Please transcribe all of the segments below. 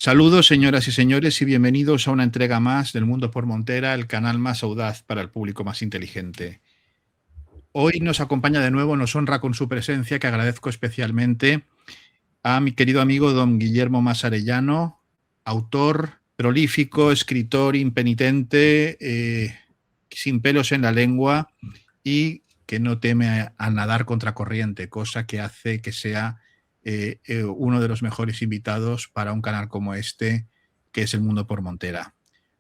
Saludos, señoras y señores, y bienvenidos a una entrega más del Mundo por Montera, el canal más audaz para el público más inteligente. Hoy nos acompaña de nuevo, nos honra con su presencia, que agradezco especialmente, a mi querido amigo don Guillermo Masarellano, autor prolífico, escritor impenitente, sin pelos en la lengua y que no teme a nadar contracorriente, cosa que hace que sea uno de los mejores invitados para un canal como este, que es El Mundo por Montera.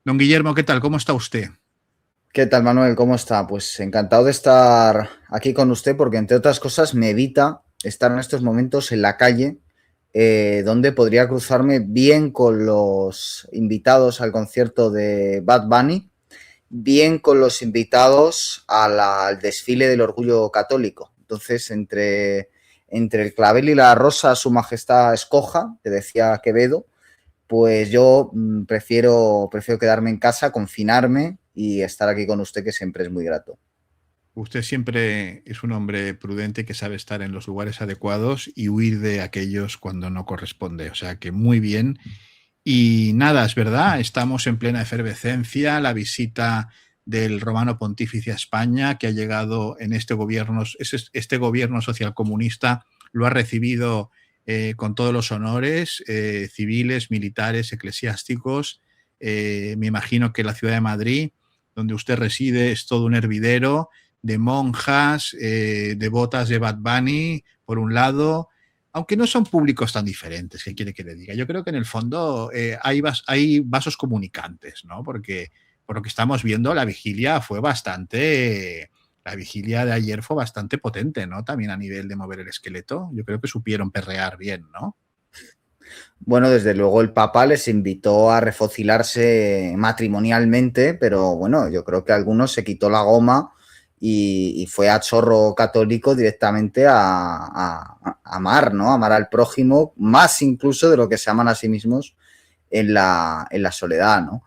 Don Guillermo, ¿qué tal? ¿Cómo está usted? ¿Qué tal, Manuel? ¿Cómo está? Pues encantado de estar aquí con usted porque, entre otras cosas, me evita estar en estos momentos en la calle, donde podría cruzarme bien con los invitados al concierto de Bad Bunny, bien con los invitados al desfile del Orgullo Católico. Entonces, entre el clavel y la rosa, Su Majestad escoja, que decía Quevedo, pues yo prefiero quedarme en casa, confinarme y estar aquí con usted, que siempre es muy grato. Usted siempre es un hombre prudente que sabe estar en los lugares adecuados y huir de aquellos cuando no corresponde. O sea que muy bien. Y nada, es verdad, estamos en plena efervescencia. La visita del Romano Pontífice a España, que ha llegado en este gobierno socialcomunista, lo ha recibido con todos los honores civiles, militares, eclesiásticos. Me imagino que la ciudad de Madrid, donde usted reside, es todo un hervidero de monjas, devotas de Bad Bunny, por un lado, aunque no son públicos tan diferentes, ¿qué quiere que le diga? Yo creo que en el fondo hay vasos comunicantes, ¿no? Porque por lo que estamos viendo, la vigilia la vigilia de ayer fue bastante potente, ¿no? También a nivel de mover el esqueleto. Yo creo que supieron perrear bien, ¿no? Bueno, desde luego el Papa les invitó a refocilarse matrimonialmente, pero bueno, yo creo que algunos se quitó la goma y fue a chorro católico directamente a amar, ¿no? Amar al prójimo, más incluso de lo que se aman a sí mismos en la soledad, ¿no?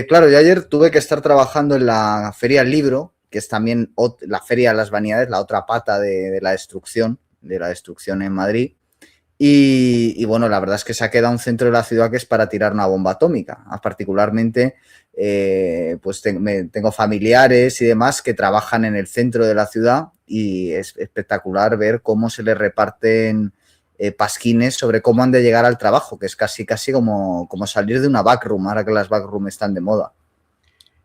Claro, yo ayer tuve que estar trabajando en la Feria del Libro, que es también la Feria de las Vanidades, la otra pata de la destrucción en Madrid. Y bueno, la verdad es que se ha quedado un centro de la ciudad que es para tirar una bomba atómica. Particularmente, pues tengo familiares y demás que trabajan en el centro de la ciudad y es espectacular ver cómo se les reparten pasquines sobre cómo han de llegar al trabajo, que es casi como salir de una backroom, ahora que las backroom están de moda.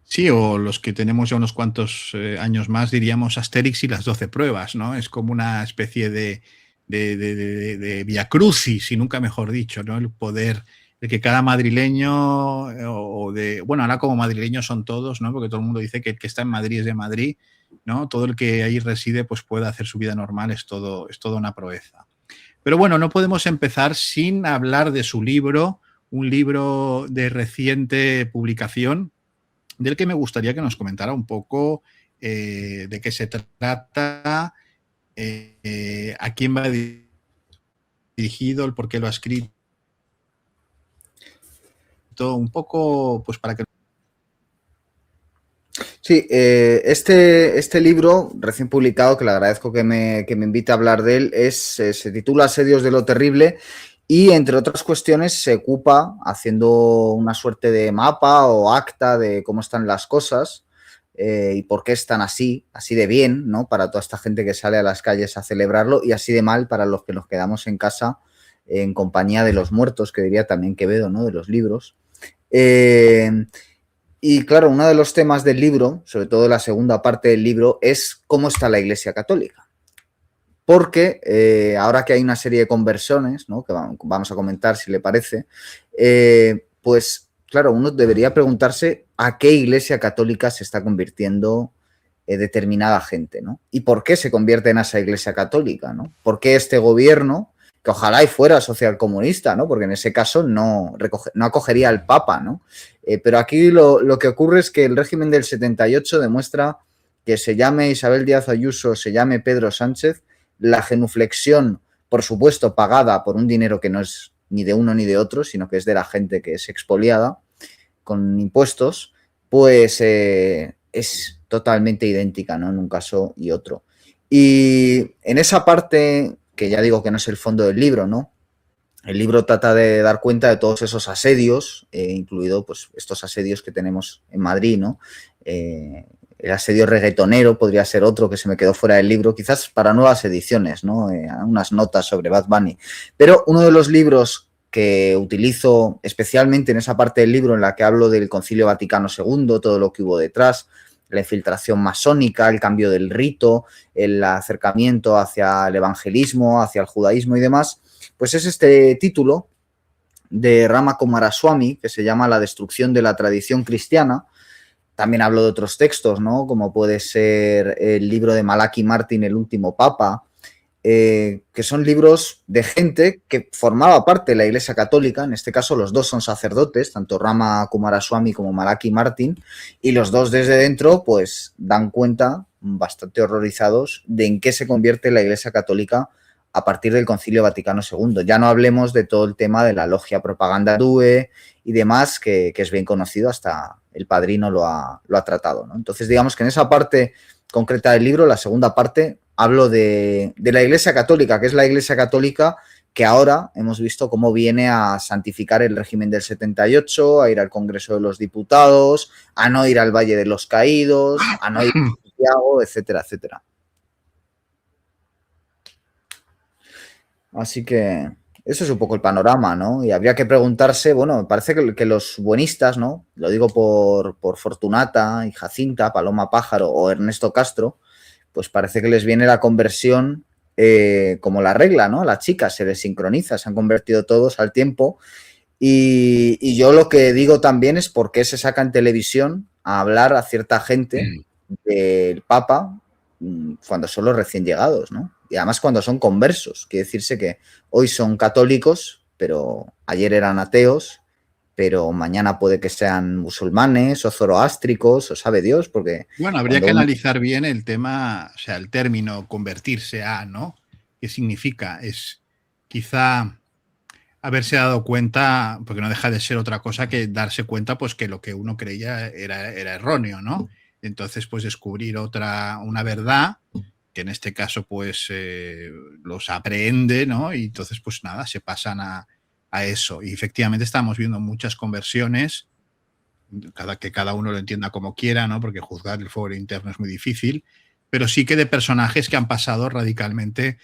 Sí, o los que tenemos ya unos cuantos años más, diríamos Asterix y las 12 pruebas, ¿no? Es como una especie de via crucis, y nunca mejor dicho, ¿no? El poder de que cada madrileño, bueno, ahora como madrileños son todos, ¿no? Porque todo el mundo dice que el que está en Madrid es de Madrid, ¿no? Todo el que ahí reside pues puede hacer su vida normal, es todo una proeza. Pero bueno, no podemos empezar sin hablar de su libro, un libro de reciente publicación, del que me gustaría que nos comentara un poco de qué se trata, a quién va dirigido, el por qué lo ha escrito, un poco pues para que... Sí, este libro recién publicado, que le agradezco que me invite a hablar de él, se titula Asedios de lo Terrible y, entre otras cuestiones, se ocupa haciendo una suerte de mapa o acta de cómo están las cosas y por qué están así de bien, ¿no? Para toda esta gente que sale a las calles a celebrarlo, y así de mal para los que nos quedamos en casa en compañía de los muertos, que diría también Quevedo, ¿no? De los libros. Eh, y claro, uno de los temas del libro, sobre todo la segunda parte del libro, es cómo está la Iglesia Católica. Porque ahora que hay una serie de conversiones, ¿no? Que vamos a comentar si le parece, pues claro, uno debería preguntarse a qué Iglesia Católica se está convirtiendo determinada gente, ¿no? Y por qué se convierte en esa Iglesia Católica, ¿no? ¿Por qué este gobierno, que ojalá y fuera socialcomunista, ¿no? Porque en ese caso no acogería al Papa, ¿no? Pero aquí lo que ocurre es que el régimen del 78 demuestra que se llame Isabel Díaz Ayuso, se llame Pedro Sánchez, la genuflexión, por supuesto, pagada por un dinero que no es ni de uno ni de otro, sino que es de la gente que es expoliada con impuestos, pues es totalmente idéntica, ¿no? En un caso y otro. Y en esa parte, que ya digo que no es el fondo del libro, ¿no? El libro trata de dar cuenta de todos esos asedios, incluido pues, estos asedios que tenemos en Madrid, ¿no? El asedio reggaetonero podría ser otro que se me quedó fuera del libro, quizás para nuevas ediciones, ¿no? Unas notas sobre Bad Bunny. Pero uno de los libros que utilizo especialmente en esa parte del libro en la que hablo del Concilio Vaticano II, todo lo que hubo detrás, la infiltración masónica, el cambio del rito, el acercamiento hacia el evangelismo, hacia el judaísmo y demás, pues es este título de Rama Kumaraswamy que se llama La destrucción de la tradición cristiana. También hablo de otros textos, ¿no? Como puede ser el libro de Malachi Martin, El último papa, que son libros de gente que formaba parte de la Iglesia Católica. En este caso los dos son sacerdotes, tanto Rama Kumaraswamy como Malachi Martin, y los dos desde dentro pues dan cuenta, bastante horrorizados, de en qué se convierte la Iglesia Católica a partir del Concilio Vaticano II. Ya no hablemos de todo el tema de la logia propaganda DUE y demás, que es bien conocido, hasta el Padrino lo ha tratado, ¿no? Entonces, digamos que en esa parte concreta del libro, la segunda parte, hablo de la Iglesia Católica, que es la Iglesia Católica que ahora hemos visto cómo viene a santificar el régimen del 78, a ir al Congreso de los Diputados, a no ir al Valle de los Caídos, a no ir a Santiago, etcétera, etcétera. Así que eso es un poco el panorama, ¿no? Y habría que preguntarse, bueno, me parece que los buenistas, ¿no? Lo digo por Fortunata y Jacinta, Paloma Pájaro o Ernesto Castro, pues parece que les viene la conversión como la regla, ¿no? La chica se desincroniza, se han convertido todos al tiempo. Y yo lo que digo también es por qué se saca en televisión a hablar a cierta gente del Papa cuando son los recién llegados, ¿no? Y además cuando son conversos. Quiere decirse que hoy son católicos, pero ayer eran ateos, pero mañana puede que sean musulmanes o zoroástricos, o sabe Dios, porque... Bueno, habría que analizar bien el tema, o sea, el término convertirse a, ¿no? ¿Qué significa? Es quizá haberse dado cuenta, porque no deja de ser otra cosa que darse cuenta, pues que lo que uno creía era erróneo, ¿no? Entonces, pues descubrir una verdad, que en este caso, pues los aprehende, ¿no? Y entonces, pues nada, se pasan a eso. Y efectivamente estamos viendo muchas conversiones, que cada uno lo entienda como quiera, ¿no? Porque juzgar el fuego interno es muy difícil, pero sí que de personajes que han pasado radicalmente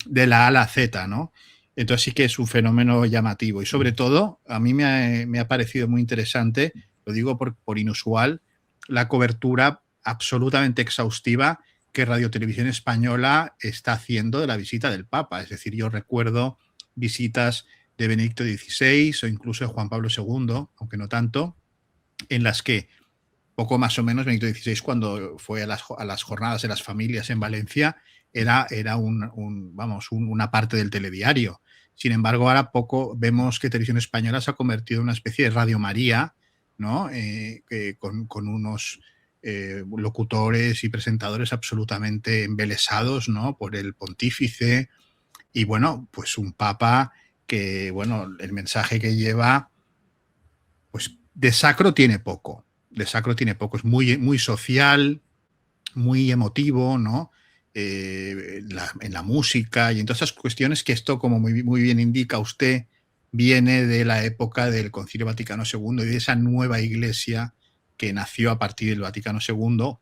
de la A a la Z, ¿no? Entonces sí que es un fenómeno llamativo y sobre todo a mí me ha parecido muy interesante, lo digo por inusual, la cobertura absolutamente exhaustiva que Radio Televisión Española está haciendo de la visita del Papa. Es decir, yo recuerdo visitas de Benedicto XVI o incluso de Juan Pablo II, aunque no tanto, en las que poco más o menos Benedicto XVI, cuando fue a las jornadas de las familias en Valencia, era una parte del telediario. Sin embargo, ahora poco vemos que Televisión Española se ha convertido en una especie de Radio María, ¿no? Con unos locutores y presentadores absolutamente embelesados, ¿no? Por el pontífice. Y bueno, pues un papa que, bueno, el mensaje que lleva, pues de sacro tiene poco. De sacro tiene poco. Es muy, muy social, muy emotivo, ¿no? En la música y en todas esas cuestiones que esto, como muy bien indica usted, viene de la época del Concilio Vaticano II y de esa nueva iglesia que nació a partir del Vaticano II,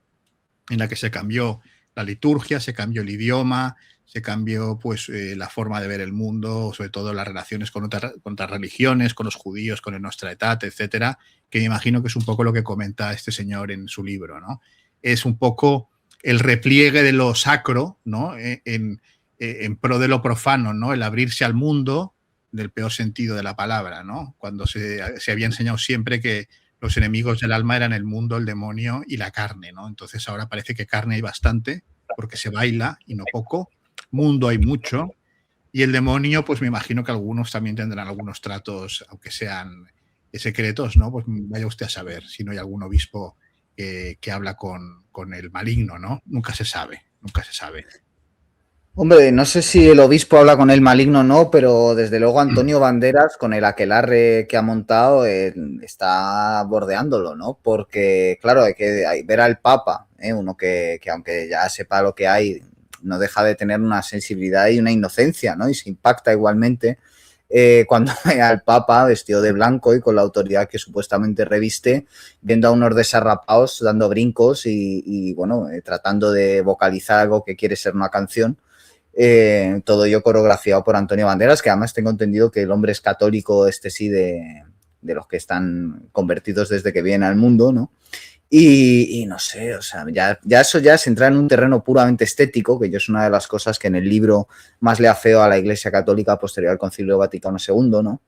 en la que se cambió la liturgia, se cambió el idioma, se cambió pues la forma de ver el mundo, sobre todo las relaciones con otras religiones, con los judíos, con el Nostra Aetate, etcétera, que me imagino que es un poco lo que comenta este señor en su libro, ¿no? Es un poco el repliegue de lo sacro, ¿no? En pro de lo profano, ¿no? El abrirse al mundo, del peor sentido de la palabra, ¿no? Cuando se había enseñado siempre que los enemigos del alma eran el mundo, el demonio y la carne, ¿no? Entonces ahora parece que carne hay bastante, porque se baila y no poco, mundo hay mucho, y el demonio, pues me imagino que algunos también tendrán algunos tratos, aunque sean secretos, ¿no? Pues vaya usted a saber si no hay algún obispo que habla con el maligno, ¿no? Nunca se sabe, nunca se sabe. Hombre, no sé si el obispo habla con el maligno o no, pero desde luego Antonio Banderas, con el aquelarre que ha montado, está bordeándolo, ¿no? Porque, claro, hay que ver al Papa, uno que aunque ya sepa lo que hay, no deja de tener una sensibilidad y una inocencia, ¿no? Y se impacta igualmente cuando ve al Papa vestido de blanco y con la autoridad que supuestamente reviste, viendo a unos desarrapados dando brincos y bueno, tratando de vocalizar algo que quiere ser una canción. Todo ello coreografiado por Antonio Banderas, que además tengo entendido que el hombre es católico, sí, de los que están convertidos desde que vienen al mundo, ¿no? Y no sé, o sea, ya eso ya es entrar en un terreno puramente estético, que yo es una de las cosas que en el libro más le afeo a la Iglesia Católica posterior al Concilio Vaticano II, ¿no?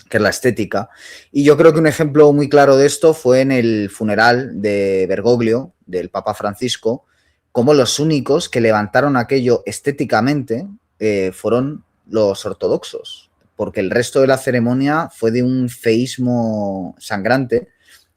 Que es la estética. Y yo creo que un ejemplo muy claro de esto fue en el funeral de Bergoglio, del Papa Francisco, como los únicos que levantaron aquello estéticamente fueron los ortodoxos, porque el resto de la ceremonia fue de un feísmo sangrante,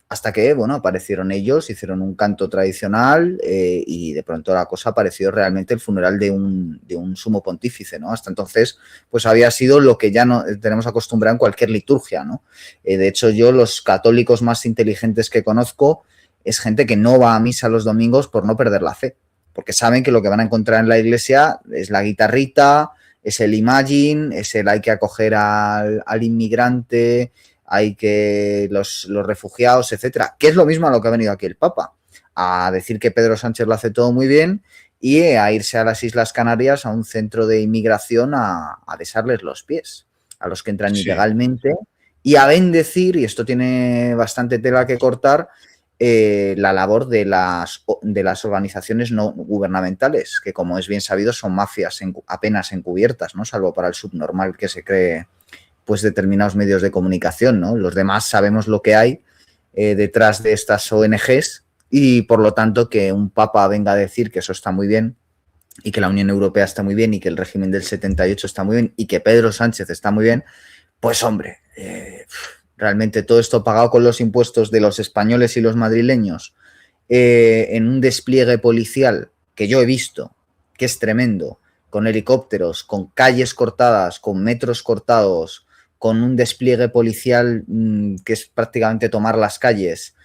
hasta que, bueno, aparecieron ellos, hicieron un canto tradicional y de pronto la cosa pareció realmente el funeral de un sumo pontífice, ¿no? Hasta entonces, pues había sido lo que ya no tenemos acostumbrado en cualquier liturgia, ¿no? De hecho, yo los católicos más inteligentes que conozco es gente que no va a misa los domingos por no perder la fe, porque saben que lo que van a encontrar en la iglesia es la guitarrita, es el Imagine, es el hay que acoger al inmigrante, hay que los refugiados, etcétera, que es lo mismo a lo que ha venido aquí el Papa, a decir que Pedro Sánchez lo hace todo muy bien y a irse a las Islas Canarias a un centro de inmigración a besarles los pies a los que entran ilegalmente y a bendecir, y esto tiene bastante tela que cortar, la labor de las organizaciones no gubernamentales, que como es bien sabido son mafias apenas encubiertas, ¿no? Salvo para el subnormal que se cree pues determinados medios de comunicación, ¿no? Los demás sabemos lo que hay detrás de estas ONGs y por lo tanto que un papa venga a decir que eso está muy bien y que la Unión Europea está muy bien y que el régimen del 78 está muy bien y que Pedro Sánchez está muy bien, pues hombre, realmente todo esto pagado con los impuestos de los españoles y los madrileños en un despliegue policial que yo he visto, que es tremendo, con helicópteros, con calles cortadas, con metros cortados, con un despliegue policial que es prácticamente tomar las calles,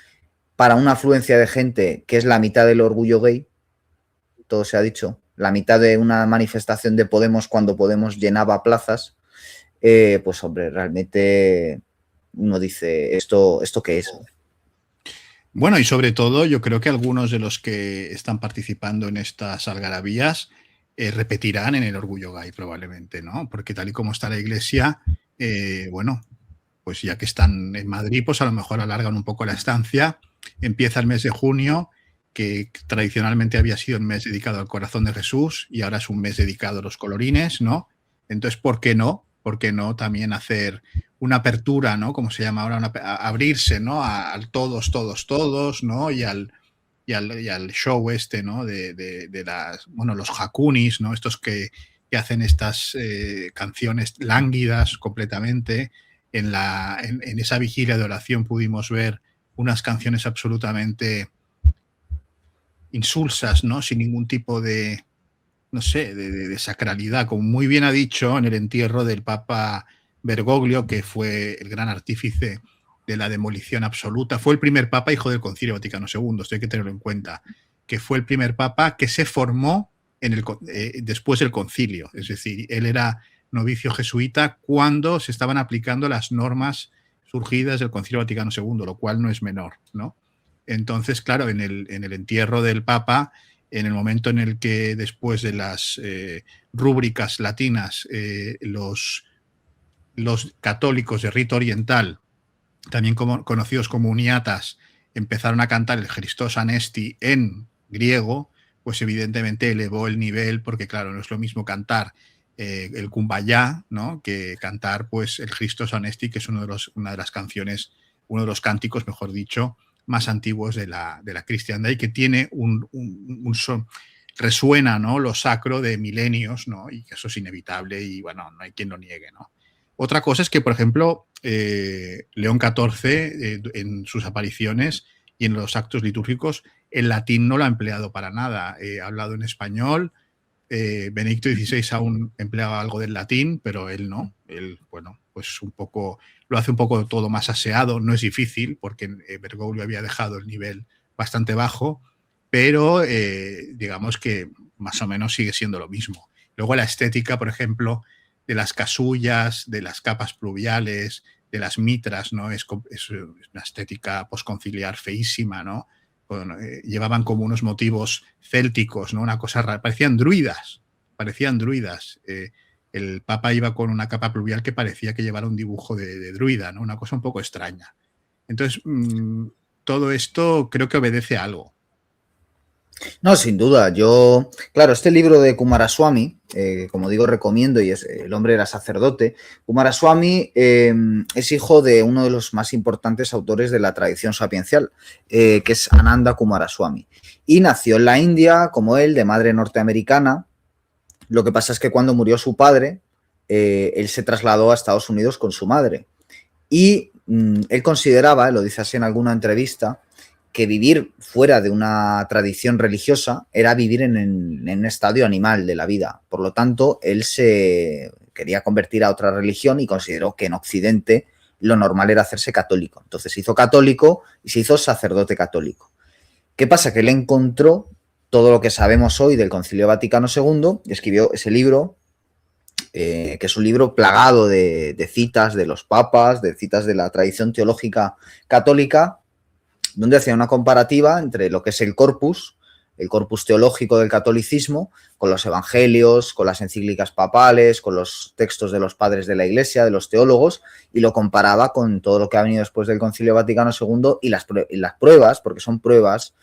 para una afluencia de gente que es la mitad del orgullo gay, todo se ha dicho, la mitad de una manifestación de Podemos cuando Podemos llenaba plazas, pues hombre, realmente uno dice, ¿esto qué es? Bueno, y sobre todo yo creo que algunos de los que están participando en estas algarabías repetirán en el orgullo gay probablemente, ¿no? Porque tal y como está la iglesia, bueno, pues ya que están en Madrid, pues a lo mejor alargan un poco la estancia. Empieza el mes de junio, que tradicionalmente había sido un mes dedicado al corazón de Jesús y ahora es un mes dedicado a los colorines, ¿no? Entonces, ¿por qué no? ¿Por qué no también hacer una apertura, ¿no? Como se llama ahora, abrirse, ¿no? Al todos, todos, todos, ¿no? Y al show este, ¿no? De las, bueno, los jacunis, ¿no? Estos que hacen estas canciones lánguidas completamente. En esa vigilia de oración pudimos ver unas canciones absolutamente insulsas, ¿no? Sin ningún tipo de, no sé, de sacralidad, como muy bien ha dicho en el entierro del Papa Bergoglio, que fue el gran artífice de la demolición absoluta. Fue el primer Papa hijo del Concilio Vaticano II, esto hay que tenerlo en cuenta, que fue el primer Papa que se formó después del concilio, es decir, él era novicio jesuita cuando se estaban aplicando las normas surgidas del Concilio Vaticano II, lo cual no es menor, ¿no? Entonces, claro, en el entierro del Papa, en el momento en el que después de las rúbricas latinas, los católicos de rito oriental, también conocidos como uniatas, empezaron a cantar el Christos Anesti en griego, pues evidentemente elevó el nivel, porque claro, no es lo mismo cantar el Kumbaya, ¿no? Que cantar pues el Christos Anesti, que es una de las canciones, uno de los cánticos, mejor dicho, más antiguos de la cristiandad y que tiene un son, resuena, ¿no? Lo sacro de milenios, ¿no? Y que eso es inevitable y bueno, no hay quien lo niegue, ¿no? Otra cosa es que, por ejemplo, León XIV en sus apariciones y en los actos litúrgicos, el latín no lo ha empleado para nada. Ha hablado en español. Benedicto XVI aún empleaba algo del latín, pero él no. Él, bueno, pues un poco lo hace un poco todo más aseado. No es difícil porque Bergoglio había dejado el nivel bastante bajo, pero digamos que más o menos sigue siendo lo mismo. Luego la estética, por ejemplo, de las casullas, de las capas pluviales, de las mitras, ¿no? Es una estética posconciliar feísima, ¿no? Bueno, llevaban como unos motivos célticos, ¿no? Una cosa rara. Parecían druidas. El Papa iba con una capa pluvial que parecía que llevara un dibujo de druida, ¿no? Una cosa un poco extraña. Entonces, todo esto creo que obedece a algo. No, sin duda. Claro, este libro de Coomaraswamy, como digo, recomiendo, y el hombre era sacerdote. Coomaraswamy es hijo de uno de los más importantes autores de la tradición sapiencial, que es Ananda Coomaraswamy. Y nació en la India, como él, de madre norteamericana. Lo que pasa es que cuando murió su padre, él se trasladó a Estados Unidos con su madre. Y él consideraba, lo dice así en alguna entrevista, que vivir fuera de una tradición religiosa era vivir en un estadio animal de la vida. Por lo tanto, él se quería convertir a otra religión y consideró que en Occidente lo normal era hacerse católico. Entonces se hizo católico y se hizo sacerdote católico. ¿Qué pasa? Que él encontró todo lo que sabemos hoy del Concilio Vaticano II y escribió ese libro, que es un libro plagado de citas de los papas, de citas de la tradición teológica católica, donde hacía una comparativa entre lo que es el corpus teológico del catolicismo, con los evangelios, con las encíclicas papales, con los textos de los padres de la Iglesia, de los teólogos, y lo comparaba con todo lo que ha venido después del Concilio Vaticano II y las pruebas, porque son pruebas,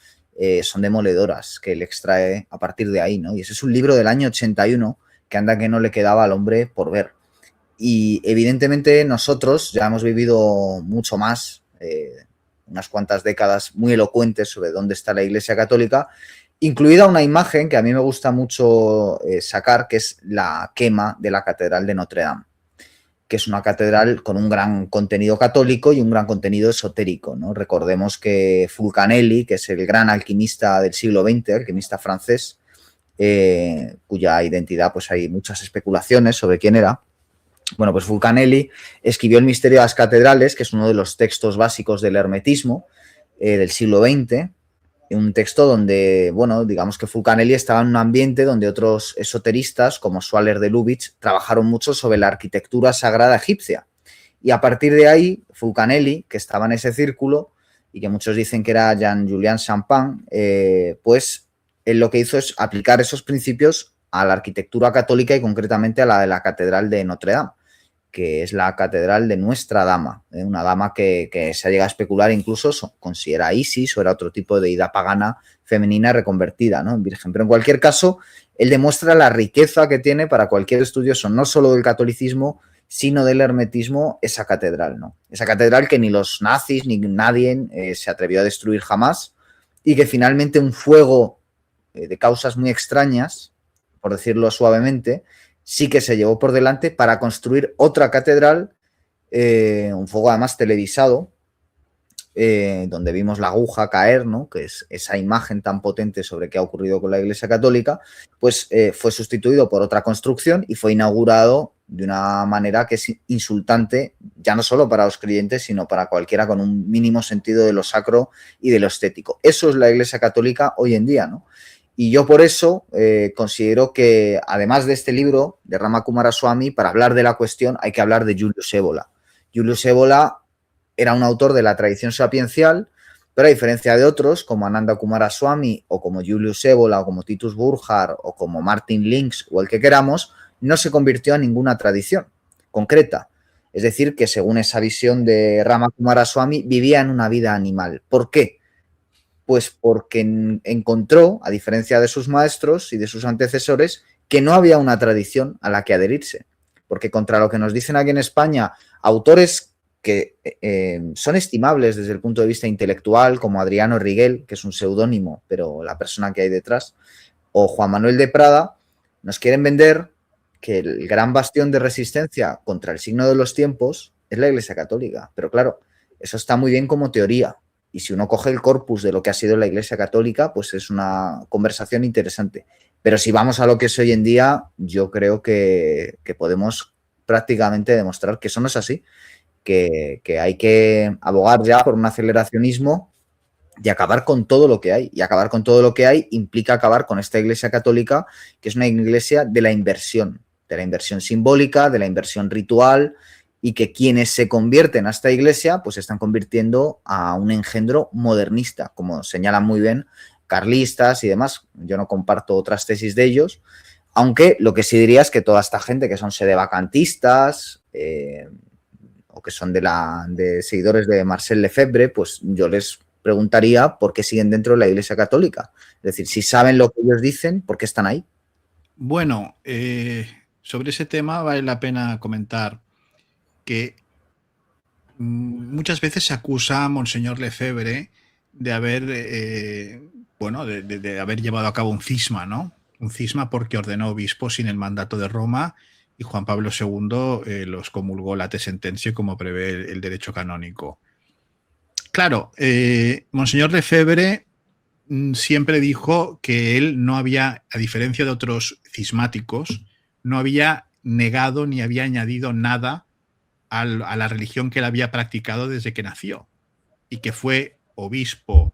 son demoledoras, que él extrae a partir de ahí, ¿no? Y ese es un libro del año 81 que anda que no le quedaba al hombre por ver. Y evidentemente nosotros ya hemos vivido mucho más, unas cuantas décadas muy elocuentes sobre dónde está la Iglesia Católica, incluida una imagen que a mí me gusta mucho sacar, que es la quema de la Catedral de Notre Dame, que es una catedral con un gran contenido católico y un gran contenido esotérico, ¿no? Recordemos que Fulcanelli, que es el gran alquimista del siglo XX, alquimista francés, cuya identidad pues hay muchas especulaciones sobre quién era. Bueno, pues Fulcanelli escribió El misterio de las catedrales, que es uno de los textos básicos del hermetismo del siglo XX, un texto donde, bueno, digamos que Fulcanelli estaba en un ambiente donde otros esoteristas, como Schwaller de Lubitsch, trabajaron mucho sobre la arquitectura sagrada egipcia. Y a partir de ahí, Fulcanelli, que estaba en ese círculo, y que muchos dicen que era Jean-Julian Champagne, pues él lo que hizo es aplicar esos principios a la arquitectura católica y concretamente a la de la Catedral de Notre Dame, que es la Catedral de Nuestra Dama, una dama que se ha llegado a especular incluso con si era Isis o era otro tipo de deidad pagana femenina reconvertida, ¿no? En virgen. Pero en cualquier caso, él demuestra la riqueza que tiene para cualquier estudioso, no solo del catolicismo, sino del hermetismo, esa catedral, ¿no? Esa catedral que ni los nazis ni nadie se atrevió a destruir jamás y que finalmente un fuego de causas muy extrañas, por decirlo suavemente, sí que se llevó por delante para construir otra catedral, un fuego además televisado, donde vimos la aguja caer, ¿no? Que es esa imagen tan potente sobre qué ha ocurrido con la Iglesia Católica, pues fue sustituido por otra construcción y fue inaugurado de una manera que es insultante, ya no solo para los creyentes, sino para cualquiera con un mínimo sentido de lo sacro y de lo estético. Eso es la Iglesia Católica hoy en día, ¿no? Y yo por eso considero que, además de este libro de Rama Coomaraswamy, para hablar de la cuestión hay que hablar de Julius Evola. Julius Evola era un autor de la tradición sapiencial, pero a diferencia de otros, como Ananda Coomaraswamy, o como Julius Evola, o como Titus Burckhardt, o como Martin Lynch, o el que queramos, no se convirtió en ninguna tradición concreta. Es decir, que según esa visión de Rama Coomaraswamy, vivía en una vida animal. ¿Por qué? Pues porque encontró, a diferencia de sus maestros y de sus antecesores, que no había una tradición a la que adherirse. Porque contra lo que nos dicen aquí en España, autores que son estimables desde el punto de vista intelectual, como Adriano Rigel, que es un seudónimo, pero la persona que hay detrás, o Juan Manuel de Prada, nos quieren vender que el gran bastión de resistencia contra el signo de los tiempos es la Iglesia Católica. Pero claro, eso está muy bien como teoría. Y si uno coge el corpus de lo que ha sido la Iglesia Católica, pues es una conversación interesante. Pero si vamos a lo que es hoy en día, yo creo que podemos prácticamente demostrar que eso no es así, que hay que abogar ya por un aceleracionismo y acabar con todo lo que hay. Y acabar con todo lo que hay implica acabar con esta Iglesia Católica, que es una iglesia de la inversión. de la inversión simbólica, de la inversión ritual, y que quienes se convierten a esta iglesia pues se están convirtiendo a un engendro modernista, como señalan muy bien carlistas y demás. Yo no comparto otras tesis de ellos, aunque lo que sí diría es que toda esta gente que son sedevacantistas o que son de seguidores de Marcel Lefebvre, pues yo les preguntaría por qué siguen dentro de la Iglesia Católica. Es decir, si saben lo que ellos dicen, ¿por qué están ahí? Bueno, sobre ese tema vale la pena comentar que muchas veces se acusa a Monseñor Lefebvre de haber, bueno, de haber llevado a cabo un cisma, ¿no? Un cisma porque ordenó obispos sin el mandato de Roma y Juan Pablo II los comulgó late sentencia como prevé el derecho canónico. Claro, Monseñor Lefebvre siempre dijo que él no había, a diferencia de otros cismáticos, no había negado ni había añadido nada a la religión que él había practicado desde que nació y que fue obispo,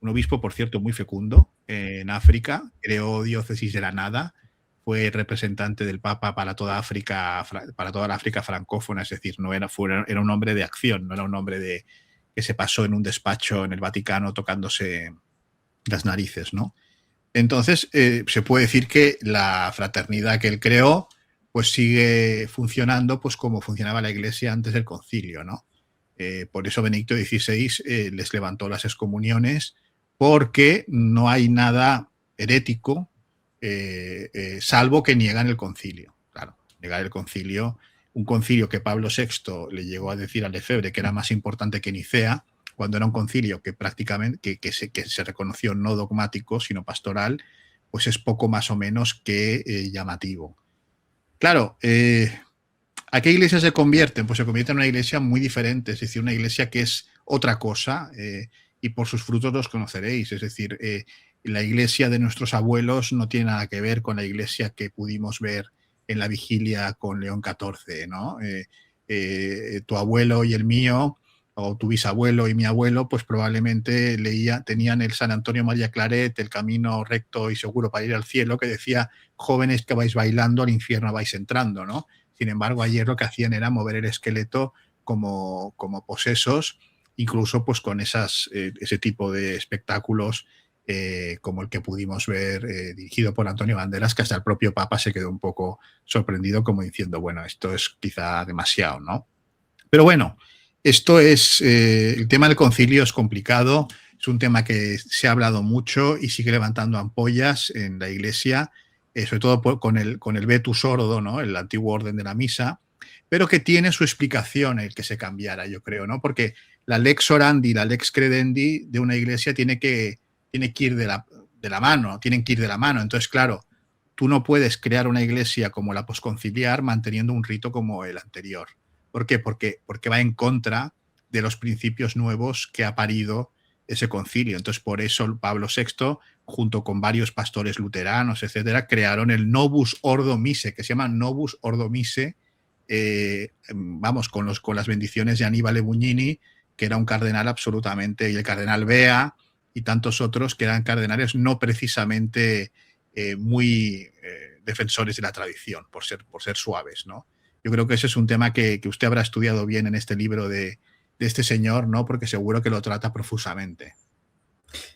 un obispo, por cierto, muy fecundo en África, creó diócesis de la nada, fue representante del Papa para toda África, para toda la África francófona, es decir, no era, era un hombre de acción, no era un hombre que se pasó en un despacho en el Vaticano tocándose las narices, ¿no? Entonces, se puede decir que la fraternidad que él creó pues sigue funcionando pues como funcionaba la Iglesia antes del concilio, ¿no? Por eso Benedicto XVI les levantó las excomuniones, porque no hay nada herético salvo que niegan el concilio. Claro, negar el concilio, un concilio que Pablo VI le llegó a decir a Lefebvre que era más importante que Nicea, cuando era un concilio que prácticamente que se reconoció no dogmático, sino pastoral, pues es poco más o menos que llamativo. Claro, ¿a qué iglesia se convierten? Pues se convierte en una iglesia muy diferente, es decir, una iglesia que es otra cosa y por sus frutos los conoceréis. Es decir, la iglesia de nuestros abuelos no tiene nada que ver con la iglesia que pudimos ver en la vigilia con León XIV, ¿no? Tu abuelo y el mío, o tu bisabuelo y mi abuelo, pues probablemente tenían el San Antonio María Claret, el camino recto y seguro para ir al cielo, que decía: jóvenes que vais bailando, al infierno vais entrando, ¿no? Sin embargo, ayer lo que hacían era mover el esqueleto como posesos, incluso pues con ese tipo de espectáculos como el que pudimos ver dirigido por Antonio Banderas, que hasta el propio Papa se quedó un poco sorprendido, como diciendo, bueno, esto es quizá demasiado, ¿no? Pero bueno, esto es, el tema del concilio es complicado, es un tema que se ha hablado mucho y sigue levantando ampollas en la Iglesia, sobre todo con el Vetus Ordo, ¿no? El antiguo orden de la misa, pero que tiene su explicación el que se cambiara, yo creo, ¿no? Porque la lex orandi, la lex credendi de una iglesia tiene que ir de la mano, tienen que ir de la mano. Entonces, claro, tú no puedes crear una iglesia como la posconciliar manteniendo un rito como el anterior. ¿Por qué? Porque va en contra de los principios nuevos que ha parido ese concilio. Entonces, por eso Pablo VI, junto con varios pastores luteranos, etcétera, crearon el Novus Ordo Mise, que se llama Novus Ordo Mise, vamos, con las bendiciones de Aníbal Bugnini, que era un cardenal absolutamente, y el cardenal Bea y tantos otros que eran cardenales no precisamente muy defensores de la tradición, por ser suaves, ¿no? Yo creo que ese es un tema que usted habrá estudiado bien en este libro de este señor, ¿no? Porque seguro que lo trata profusamente.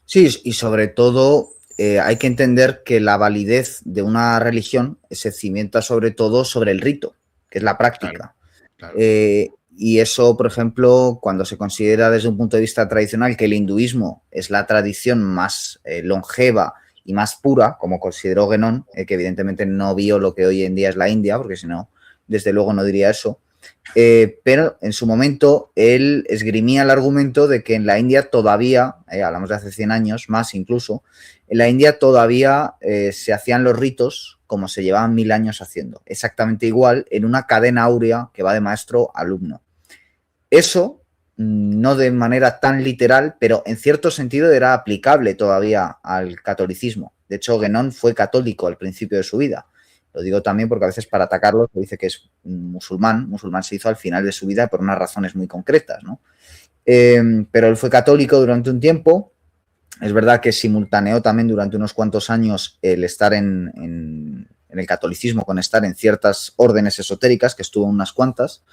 Sí, y sobre todo hay que entender que la validez de una religión se cimienta sobre todo sobre el rito, que es la práctica. Claro. Y eso, por ejemplo, cuando se considera desde un punto de vista tradicional que el hinduismo es la tradición más longeva y más pura, como consideró Guénon, que evidentemente no vio lo que hoy en día es la India, porque si no, desde luego no diría eso, pero en su momento él esgrimía el argumento de que en la India todavía, hablamos de hace 100 años, más incluso, en la India todavía se hacían los ritos como se llevaban 1000 años haciendo, exactamente igual, en una cadena áurea que va de maestro a alumno. Eso, no de manera tan literal, pero en cierto sentido era aplicable todavía al catolicismo. De hecho, Guénon fue católico al principio de su vida. Lo digo también porque a veces para atacarlo se dice que es musulmán. Musulmán se hizo al final de su vida por unas razones muy concretas, ¿no? Pero él fue católico durante un tiempo. Es verdad que simultaneó también durante unos cuantos años el estar en en el catolicismo con estar en ciertas órdenes esotéricas, que estuvo en unas cuantas,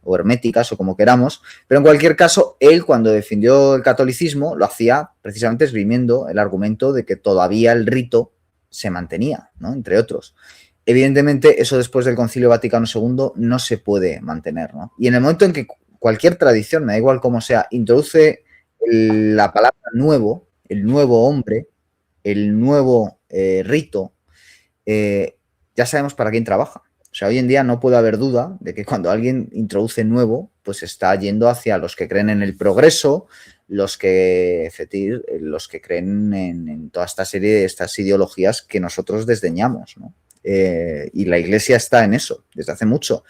o herméticas, o como queramos, pero en cualquier caso, él cuando defendió el catolicismo lo hacía precisamente esgrimiendo el argumento de que todavía el rito se mantenía, ¿no? Entre otros. Evidentemente, eso después del Concilio Vaticano II no se puede mantener, ¿no? Y en el momento en que cualquier tradición, me da igual cómo sea, introduce la palabra nuevo, el nuevo hombre, el nuevo rito, ya sabemos para quién trabaja. O sea, hoy en día no puede haber duda de que cuando alguien introduce nuevo, pues está yendo hacia los que creen en el progreso, los que creen en toda esta serie de estas ideologías que nosotros desdeñamos, ¿no? Y la Iglesia está en eso desde hace mucho.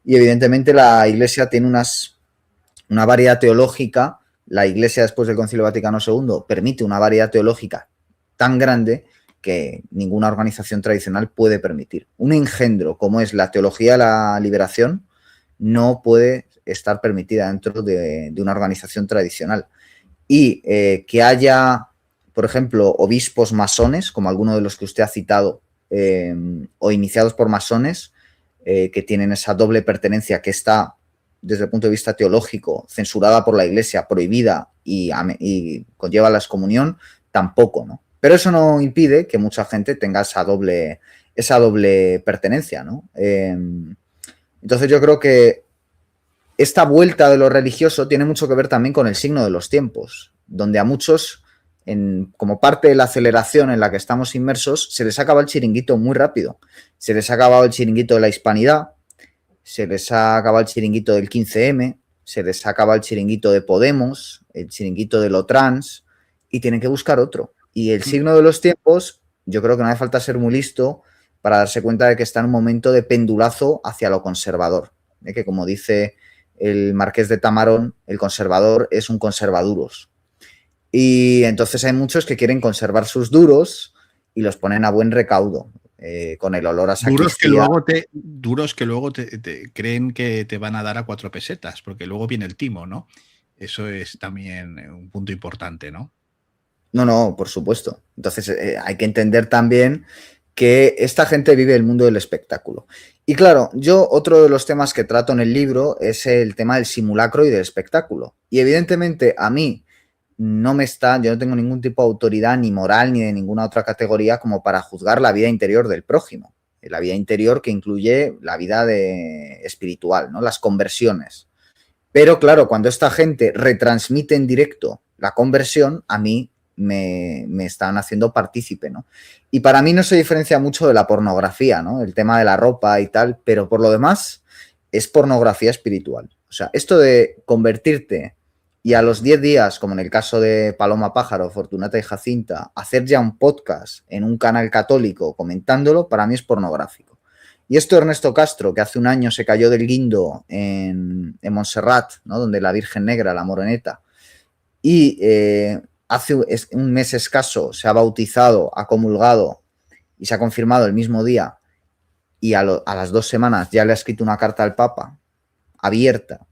Y evidentemente la Iglesia tiene una variedad teológica. La Iglesia, después del Concilio Vaticano II, permite una variedad teológica tan grande que ninguna organización tradicional puede permitir. Un engendro como es la teología de la liberación no puede estar permitida dentro de una organización tradicional. Y que haya, por ejemplo, obispos masones, como alguno de los que usted ha citado, o iniciados por masones, que tienen esa doble pertenencia que está, desde el punto de vista teológico, censurada por la Iglesia, prohibida y conlleva la excomunión, tampoco, ¿no? Pero eso no impide que mucha gente tenga esa doble pertenencia, ¿no? Entonces yo creo que esta vuelta de lo religioso tiene mucho que ver también con el signo de los tiempos, donde a muchos, como parte de la aceleración en la que estamos inmersos, se les acaba el chiringuito muy rápido. Se les ha acabado el chiringuito de la hispanidad, se les ha acabado el chiringuito del 15M, se les ha acabado el chiringuito de Podemos, el chiringuito de lo trans, y tienen que buscar otro. Y el signo de los tiempos, yo creo que no hace falta ser muy listo para darse cuenta de que está en un momento de pendulazo hacia lo conservador. Que como dice el marqués de Tamarón, el conservador es un conservaduros. Y entonces hay muchos que quieren conservar sus duros y los ponen a buen recaudo, con el olor a sacristía. Duros que luego te creen que te van a dar a 4 pesetas, porque luego viene el timo, ¿no? Eso es también un punto importante, ¿no? No, por supuesto. Entonces hay que entender también que esta gente vive el mundo del espectáculo. Y claro, yo otro de los temas que trato en el libro es el tema del simulacro y del espectáculo. Y evidentemente a mí yo no tengo ningún tipo de autoridad ni moral ni de ninguna otra categoría como para juzgar la vida interior del prójimo. La vida interior que incluye la vida espiritual, ¿no? Las conversiones. Pero claro, cuando esta gente retransmite en directo la conversión, a mí me están haciendo partícipe, ¿no? Y para mí no se diferencia mucho de la pornografía, ¿no? El tema de la ropa y tal, pero por lo demás es pornografía espiritual. O sea, esto de convertirte y a los 10 días, como en el caso de Paloma Pájaro, Fortunata y Jacinta, hacer ya un podcast en un canal católico comentándolo, para mí es pornográfico. Y esto Ernesto Castro, que hace un año se cayó del guindo en Montserrat, ¿no? Donde la Virgen Negra, la Moreneta, y hace un mes escaso se ha bautizado, ha comulgado y se ha confirmado el mismo día, y a las 2 semanas ya le ha escrito una carta al Papa abierta,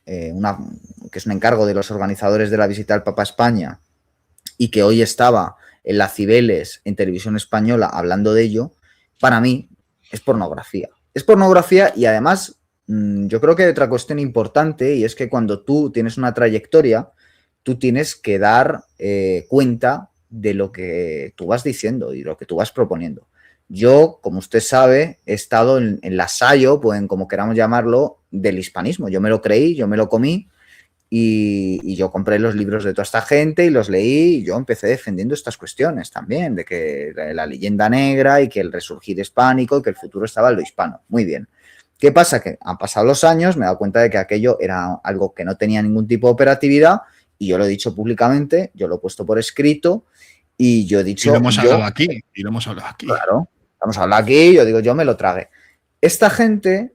que es un encargo de los organizadores de la visita del Papa a España, y que hoy estaba en la Cibeles, en Televisión Española, hablando de ello. Para mí es pornografía. Es pornografía y además yo creo que hay otra cuestión importante, y es que cuando tú tienes una trayectoria, tú tienes que dar cuenta de lo que tú vas diciendo y lo que tú vas proponiendo. Yo, como usted sabe, he estado en la sayo, pues, como queramos llamarlo, del hispanismo. Yo me lo creí, yo me lo comí, y yo compré los libros de toda esta gente y los leí, y yo empecé defendiendo estas cuestiones también, de que la leyenda negra y que el resurgir hispánico y que el futuro estaba en lo hispano. Muy bien. ¿Qué pasa? Que han pasado los años, me he dado cuenta de que aquello era algo que no tenía ningún tipo de operatividad, y yo lo he dicho públicamente, yo lo he puesto por escrito, y yo he dicho... Y lo hemos hablado aquí, Claro, hemos hablado aquí, yo digo, yo me lo tragué. Esta gente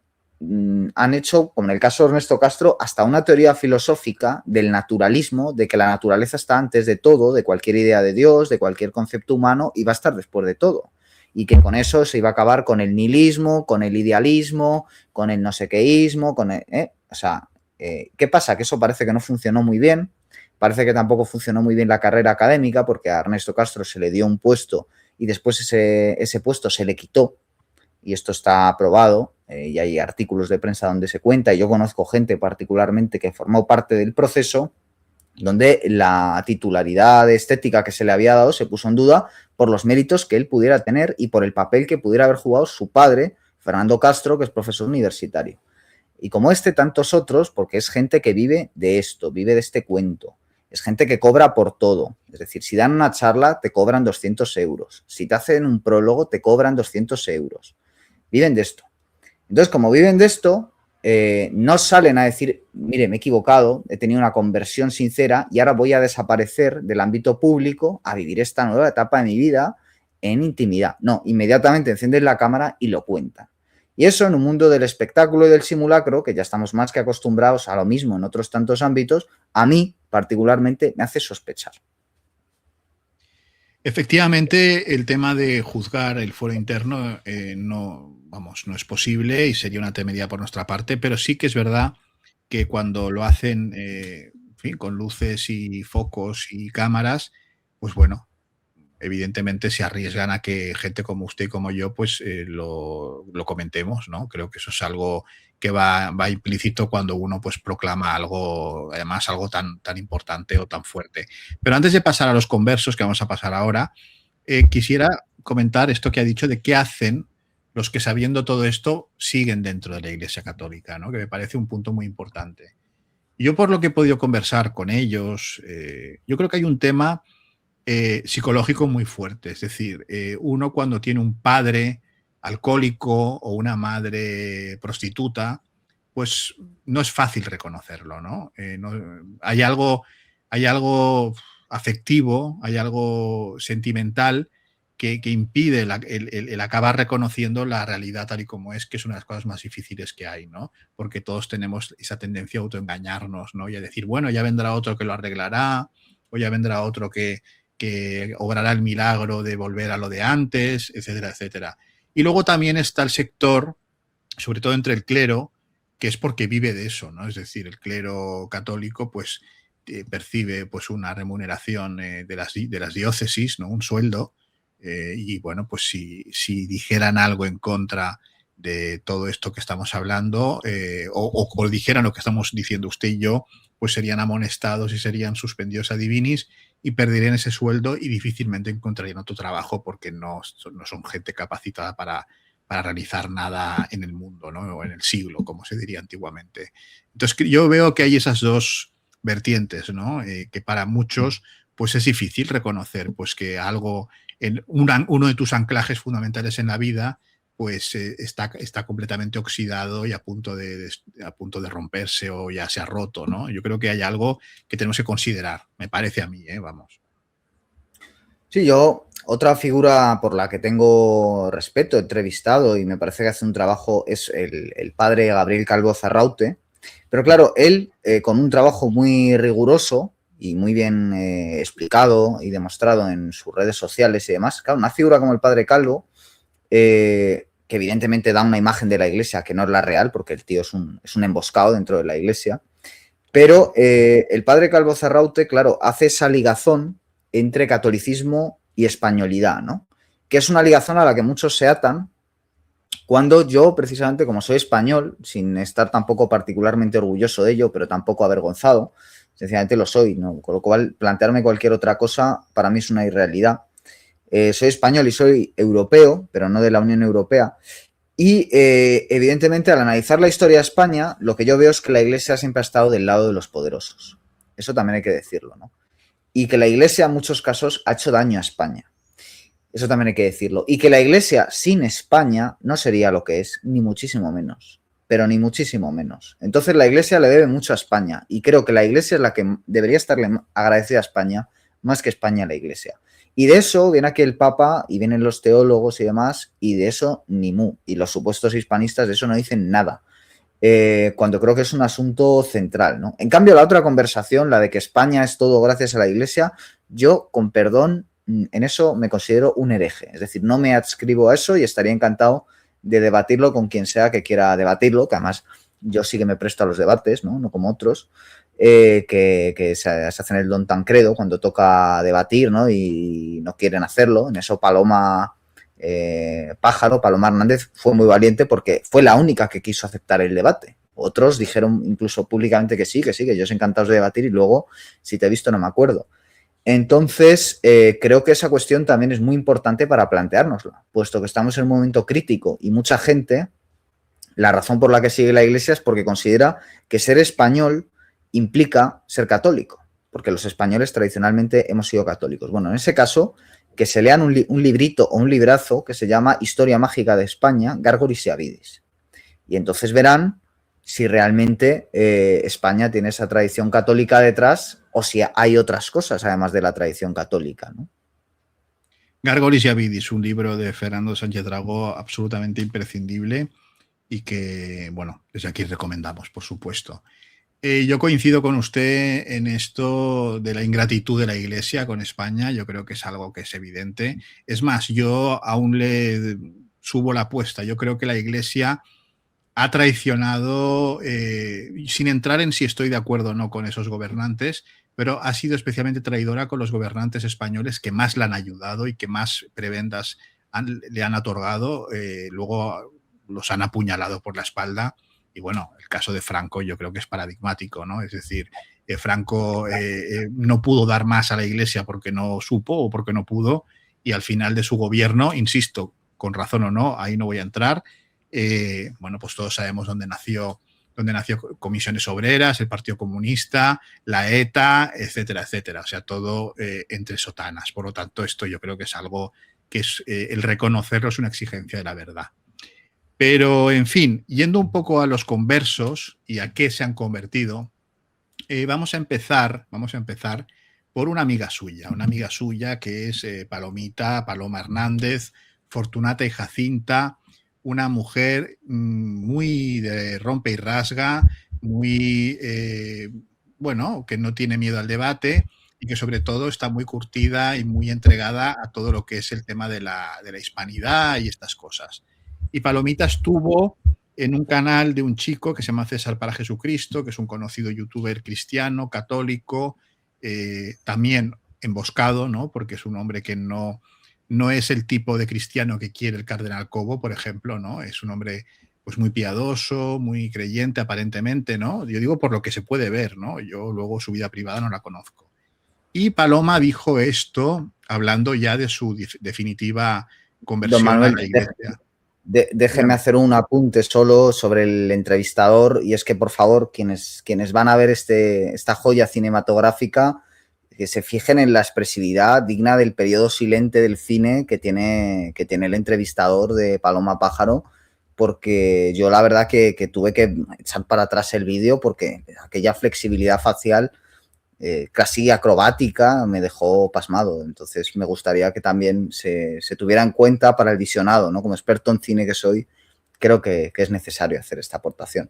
han hecho, como en el caso de Ernesto Castro, hasta una teoría filosófica del naturalismo, de que la naturaleza está antes de todo, de cualquier idea de Dios, de cualquier concepto humano, y va a estar después de todo. Y que con eso se iba a acabar con el nihilismo, con el idealismo, con el no sé quéismo, ¿qué pasa? Que eso parece que no funcionó muy bien. Parece que tampoco funcionó muy bien la carrera académica, porque a Ernesto Castro se le dio un puesto y después ese puesto se le quitó, y esto está aprobado, y hay artículos de prensa donde se cuenta, y yo conozco gente particularmente que formó parte del proceso, donde la titularidad estética que se le había dado se puso en duda por los méritos que él pudiera tener y por el papel que pudiera haber jugado su padre, Fernando Castro, que es profesor universitario. Y como tantos otros, porque es gente que vive de esto, vive de este cuento. Es gente que cobra por todo. Es decir, si dan una charla, te cobran 200 euros. Si te hacen un prólogo, te cobran 200 euros. Viven de esto. Entonces, como viven de esto, no salen a decir, mire, me he equivocado, he tenido una conversión sincera y ahora voy a desaparecer del ámbito público a vivir esta nueva etapa de mi vida en intimidad. No, inmediatamente encienden la cámara y lo cuentan. Y eso en un mundo del espectáculo y del simulacro, que ya estamos más que acostumbrados a lo mismo en otros tantos ámbitos, a mí particularmente me hace sospechar. Efectivamente, el tema de juzgar el fuero interno no es posible y sería una temeridad por nuestra parte, pero sí que es verdad que cuando lo hacen en fin, con luces y focos y cámaras, pues bueno, evidentemente se arriesgan a que gente como usted y como yo pues lo comentemos, ¿no? Creo que eso es algo que va implícito cuando uno pues proclama algo, además algo tan importante o tan fuerte. Pero antes de pasar a los conversos, que vamos a pasar ahora, quisiera comentar esto que ha dicho de qué hacen los que, sabiendo todo esto, siguen dentro de la Iglesia Católica, ¿no? Que me parece un punto muy importante. Yo, por lo que he podido conversar con ellos, yo creo que hay un tema psicológico muy fuerte. Es decir, uno cuando tiene un padre alcohólico o una madre prostituta, pues no es fácil reconocerlo, ¿no? Hay algo afectivo, hay algo sentimental que impide el acabar reconociendo la realidad tal y como es, que es una de las cosas más difíciles que hay, ¿no? Porque todos tenemos esa tendencia a autoengañarnos, ¿no? Y a decir, bueno, ya vendrá otro que lo arreglará, o ya vendrá otro que obrará el milagro de volver a lo de antes, etcétera, etcétera. Y luego también está el sector, sobre todo entre el clero, que es porque vive de eso, ¿no? Es decir, el clero católico pues percibe pues una remuneración de las diócesis, ¿no? Un sueldo, y bueno, pues si dijeran algo en contra de todo esto que estamos hablando, o dijeran lo que estamos diciendo usted y yo, pues serían amonestados y serían suspendidos a divinis y perderían ese sueldo y difícilmente encontrarían otro trabajo porque no son gente capacitada para realizar nada en el mundo, ¿no? O en el siglo, como se diría antiguamente. Entonces yo veo que hay esas dos vertientes, ¿no? Que para muchos pues es difícil reconocer pues que algo, uno de tus anclajes fundamentales en la vida pues está completamente oxidado y a punto de romperse o ya se ha roto, ¿no? Yo creo que hay algo que tenemos que considerar, me parece a mí, vamos. Sí, otra figura por la que tengo respeto, he entrevistado y me parece que hace un trabajo, es el padre Gabriel Calvo Zarraute. Pero claro, él con un trabajo muy riguroso y muy bien explicado y demostrado en sus redes sociales y demás, claro, una figura como el padre Calvo, que evidentemente da una imagen de la Iglesia que no es la real, porque el tío es un emboscado dentro de la Iglesia, pero el padre Calvo Zarraute, claro, hace esa ligazón entre catolicismo y españolidad, ¿no? Que es una ligazón a la que muchos se atan, cuando yo, precisamente, como soy español, sin estar tampoco particularmente orgulloso de ello, pero tampoco avergonzado, sencillamente lo soy, ¿no? Con lo cual, plantearme cualquier otra cosa para mí es una irrealidad. Soy español y soy europeo, pero no de la Unión Europea. Y, evidentemente, al analizar la historia de España, lo que yo veo es que la Iglesia siempre ha estado del lado de los poderosos. Eso también hay que decirlo, ¿no? Y que la Iglesia, en muchos casos, ha hecho daño a España. Eso también hay que decirlo. Y que la Iglesia sin España no sería lo que es, ni muchísimo menos. Pero ni muchísimo menos. Entonces la Iglesia le debe mucho a España. Y creo que la Iglesia es la que debería estarle agradecida a España, más que España a la Iglesia. Y de eso viene aquí el Papa y vienen los teólogos y demás, y de eso ni mu. Y los supuestos hispanistas de eso no dicen nada. Cuando creo que es un asunto central, ¿no? En cambio, la otra conversación, la de que España es todo gracias a la Iglesia, yo, con perdón, en eso me considero un hereje. Es decir, no me adscribo a eso y estaría encantado de debatirlo con quien sea que quiera debatirlo, que además yo sí que me presto a los debates, ¿no? No como otros. que se hacen el don Tancredo cuando toca debatir, ¿no? Y no quieren hacerlo. En eso Paloma Paloma Hernández fue muy valiente porque fue la única que quiso aceptar el debate. Otros dijeron incluso públicamente que sí, que ellos encantados de debatir y luego, si te he visto, no me acuerdo. Entonces, creo que esa cuestión también es muy importante para planteárnosla, puesto que estamos en un momento crítico y mucha gente, la razón por la que sigue la Iglesia es porque considera que ser español implica ser católico, porque los españoles tradicionalmente hemos sido católicos. Bueno, en ese caso, que se lean un librito o un librazo que se llama Historia Mágica de España, Gárgoris y Avidis. Y entonces verán si realmente España tiene esa tradición católica detrás o si hay otras cosas además de la tradición católica, ¿no? Gárgolis y Avidis, un libro de Fernando Sánchez Dragó absolutamente imprescindible y que, bueno, desde aquí recomendamos, por supuesto. Yo coincido con usted en esto de la ingratitud de la Iglesia con España. Yo creo que es algo que es evidente. Es más, yo aún le subo la apuesta. Yo creo que la Iglesia ha traicionado, sin entrar en si estoy de acuerdo o no con esos gobernantes, pero ha sido especialmente traidora con los gobernantes españoles que más la han ayudado y que más prebendas le han otorgado. Luego los han apuñalado por la espalda. Y bueno, el caso de Franco yo creo que es paradigmático, ¿no? Es decir, Franco no pudo dar más a la Iglesia porque no supo o porque no pudo, y al final de su gobierno, insisto, con razón o no, ahí no voy a entrar, bueno, pues todos sabemos dónde nació Comisiones Obreras, el Partido Comunista, la ETA, etcétera, etcétera. O sea, todo entre sotanas. Por lo tanto, esto yo creo que es algo que es el reconocerlo es una exigencia de la verdad. Pero, en fin, yendo un poco a los conversos y a qué se han convertido, vamos a empezar por una amiga suya que es Paloma Hernández, Fortunata y Jacinta, una mujer muy de rompe y rasga, muy, bueno, que no tiene miedo al debate y que sobre todo está muy curtida y muy entregada a todo lo que es el tema de la hispanidad y estas cosas. Y Palomita estuvo en un canal de un chico que se llama César para Jesucristo, que es un conocido youtuber cristiano, católico, también emboscado, ¿no? Porque es un hombre que no es el tipo de cristiano que quiere el cardenal Cobo, por ejemplo, ¿no? Es un hombre pues muy piadoso, muy creyente aparentemente, ¿no? Yo digo por lo que se puede ver, ¿no? Yo luego su vida privada no la conozco. Y Paloma dijo esto hablando ya de su definitiva conversión Don Manuel, a la Iglesia. Déjeme hacer un apunte solo sobre el entrevistador, y es que, por favor, quienes van a ver esta joya cinematográfica, que se fijen en la expresividad digna del periodo silente del cine que tiene el entrevistador de Paloma Pájaro, porque yo la verdad que tuve que echar para atrás el vídeo porque aquella flexibilidad facial casi acrobática me dejó pasmado. Entonces me gustaría que también se tuviera en cuenta para el visionado, ¿no? Como experto en cine que soy, creo que es necesario hacer esta aportación.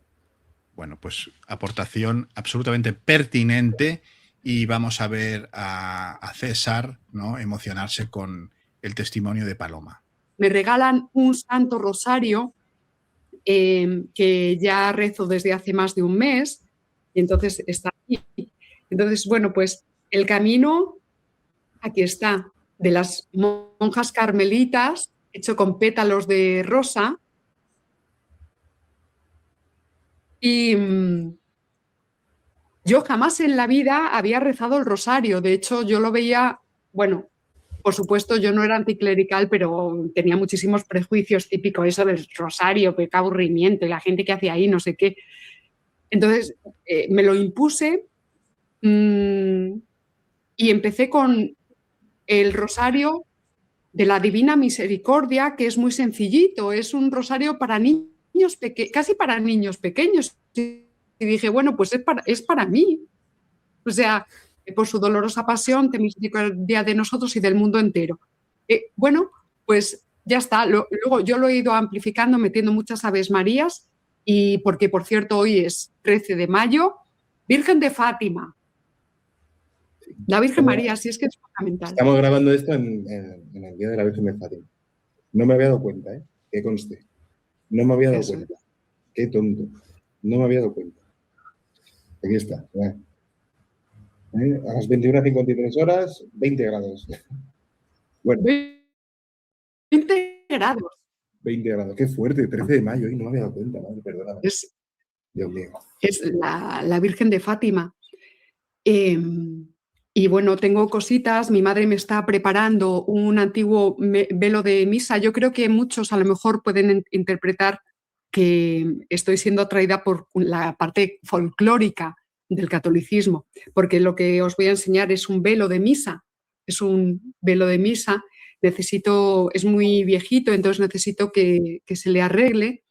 Bueno, pues aportación absolutamente pertinente, y vamos a ver a César, ¿no?, emocionarse con el testimonio de Paloma. Me regalan un santo rosario que ya rezo desde hace más de un mes, y entonces está aquí. Entonces, bueno, pues el camino, aquí está, de las monjas carmelitas, hecho con pétalos de rosa. Y yo jamás en la vida había rezado el rosario. De hecho, yo lo veía, bueno, por supuesto, yo no era anticlerical, pero tenía muchísimos prejuicios típicos, eso del rosario, qué aburrimiento, y la gente que hace ahí, no sé qué. Entonces, me lo impuse y empecé con el rosario de la Divina Misericordia, que es muy sencillito, es un rosario para niños casi para niños pequeños. Y dije, bueno, pues es para mí. O sea, por su dolorosa pasión, ten misericordia de nosotros y del mundo entero. Bueno, pues ya está. Luego yo lo he ido amplificando, metiendo muchas Aves Marías, y porque, por cierto, hoy es 13 de mayo, Virgen de Fátima. La Virgen María, sí, es que es fundamental. Estamos grabando esto en el Día de la Virgen de Fátima. No me había dado cuenta, que conste. No me había dado cuenta. Qué tonto. No me había dado cuenta. Aquí está. A las 21:53 horas, 20 grados. Bueno, 20 grados. 20 grados. Qué fuerte, 13 de mayo. No me había dado cuenta, madre, perdóname. Dios mío. Es la Virgen de Fátima. Y bueno, tengo cositas. Mi madre me está preparando un antiguo velo de misa. Yo creo que muchos a lo mejor pueden interpretar que estoy siendo atraída por la parte folclórica del catolicismo, porque lo que os voy a enseñar es un velo de misa. Es un velo de misa. Es muy viejito, entonces necesito que se le arregle,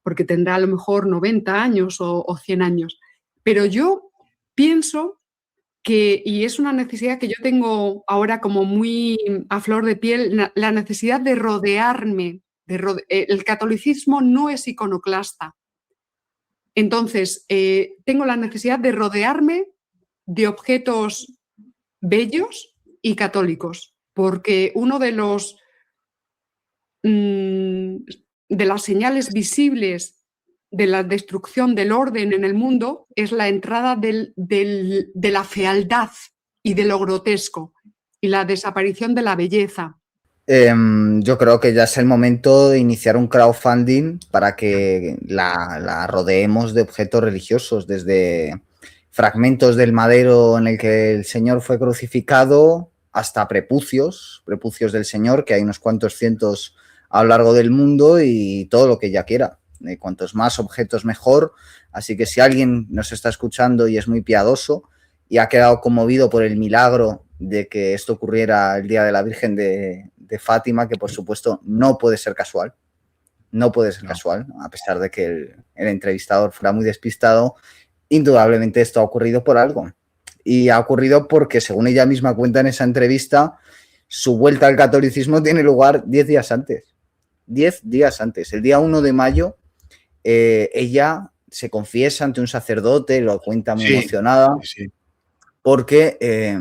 porque tendrá a lo mejor 90 años o 100 años. Pero yo pienso que, y es una necesidad que yo tengo ahora como muy a flor de piel, la necesidad de rodearme. El catolicismo no es iconoclasta. Entonces, tengo la necesidad de rodearme de objetos bellos y católicos, porque uno de las señales visibles de la destrucción del orden en el mundo es la entrada de la fealdad y de lo grotesco y la desaparición de la belleza. Yo creo que ya es el momento de iniciar un crowdfunding para que la rodeemos de objetos religiosos, desde fragmentos del madero en el que el Señor fue crucificado hasta prepucios del Señor, que hay unos cuantos cientos a lo largo del mundo, y todo lo que ella quiera. Cuantos más objetos mejor. Así que si alguien nos está escuchando y es muy piadoso y ha quedado conmovido por el milagro de que esto ocurriera el día de la Virgen de Fátima, que por supuesto no puede ser casual, casual, a pesar de que el entrevistador fuera muy despistado, indudablemente esto ha ocurrido por algo. Y ha ocurrido porque, según ella misma cuenta en esa entrevista, su vuelta al catolicismo tiene lugar 10 días antes. 10 días antes, el día 1 de mayo, ella se confiesa ante un sacerdote, lo cuenta muy emocionada, porque,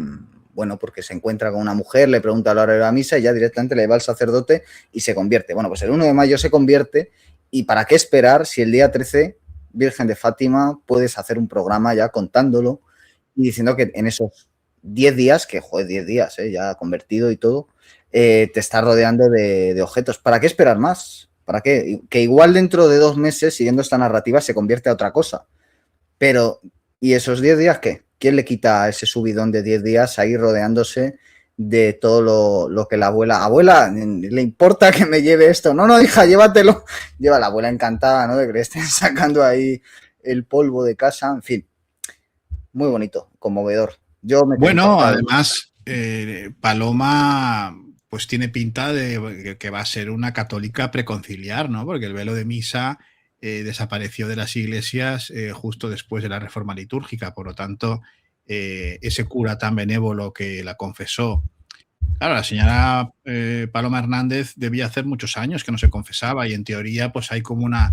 porque se encuentra con una mujer, le pregunta a la hora de la misa y ya directamente le va al sacerdote y se convierte. Bueno, pues el 1 de mayo se convierte, y ¿para qué esperar si el día 13, Virgen de Fátima, puedes hacer un programa ya contándolo y diciendo que en esos 10 días, que joder, 10 días, ya convertido y todo, te estás rodeando de objetos? ¿Para qué esperar más? ¿Para qué? Que igual dentro de 2 meses, siguiendo esta narrativa, se convierte a otra cosa. Pero, ¿y esos 10 días qué? ¿Quién le quita ese subidón de 10 días ahí rodeándose de todo lo que la abuela, ¿le importa que me lleve esto? No, hija, llévatelo. Lleva la abuela encantada, ¿no? De que le estén sacando ahí el polvo de casa. En fin, muy bonito, conmovedor. Bueno, además, Paloma pues tiene pinta de que va a ser una católica preconciliar, ¿no? Porque el velo de misa desapareció de las iglesias justo después de la reforma litúrgica. Por lo tanto, ese cura tan benévolo que la confesó, claro, la señora Paloma Hernández debía hacer muchos años que no se confesaba, y en teoría pues hay como una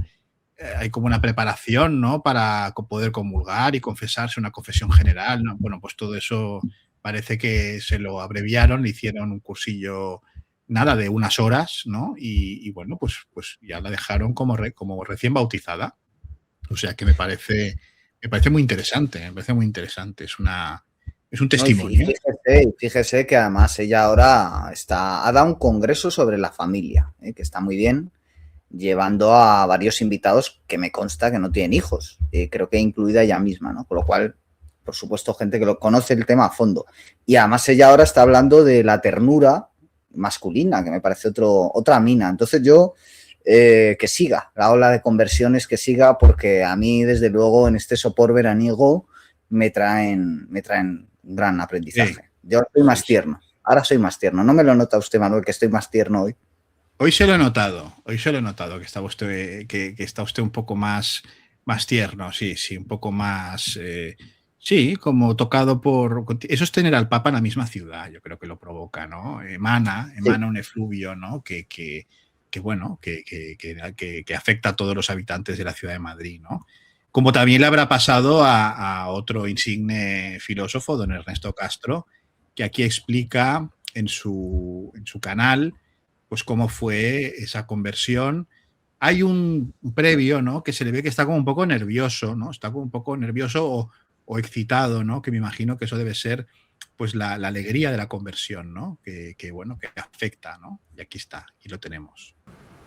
preparación, ¿no?, para poder comulgar y confesarse, una confesión general, ¿no? Bueno, pues todo eso parece que se lo abreviaron, le hicieron un cursillo, nada, de unas horas, ¿no? Y bueno, pues ya la dejaron como recién bautizada. O sea que me parece muy interesante, es un testimonio. Fíjese que además ella ahora ha dado un congreso sobre la familia, que está muy bien, llevando a varios invitados que me consta que no tienen hijos, creo que incluida ella misma, ¿no? Con lo cual, por supuesto, gente que lo conoce el tema a fondo. Y además ella ahora está hablando de la ternura masculina, que me parece otra mina. Entonces yo, que siga la ola de conversiones, que siga, porque a mí, desde luego, en este sopor veraniego me traen un gran aprendizaje. Sí. Yo soy más tierno. Ahora soy más tierno. ¿No me lo nota usted, Manuel, que estoy más tierno hoy? Hoy se lo he notado que está usted un poco más tierno, sí, un poco más, sí, como tocado por... Eso es tener al Papa en la misma ciudad, yo creo que lo provoca, ¿no? Emana un efluvio, ¿no? Que afecta a todos los habitantes de la ciudad de Madrid, ¿no? Como también le habrá pasado a otro insigne filósofo, don Ernesto Castro, que aquí explica en su canal pues cómo fue esa conversión. Hay un previo, ¿no?, que se le ve que está como un poco nervioso, ¿no? Está como un poco nervioso o excitado, ¿no? Que me imagino que eso debe ser pues la alegría de la conversión, ¿no? Que bueno, que afecta, ¿no? Y aquí está, y lo tenemos.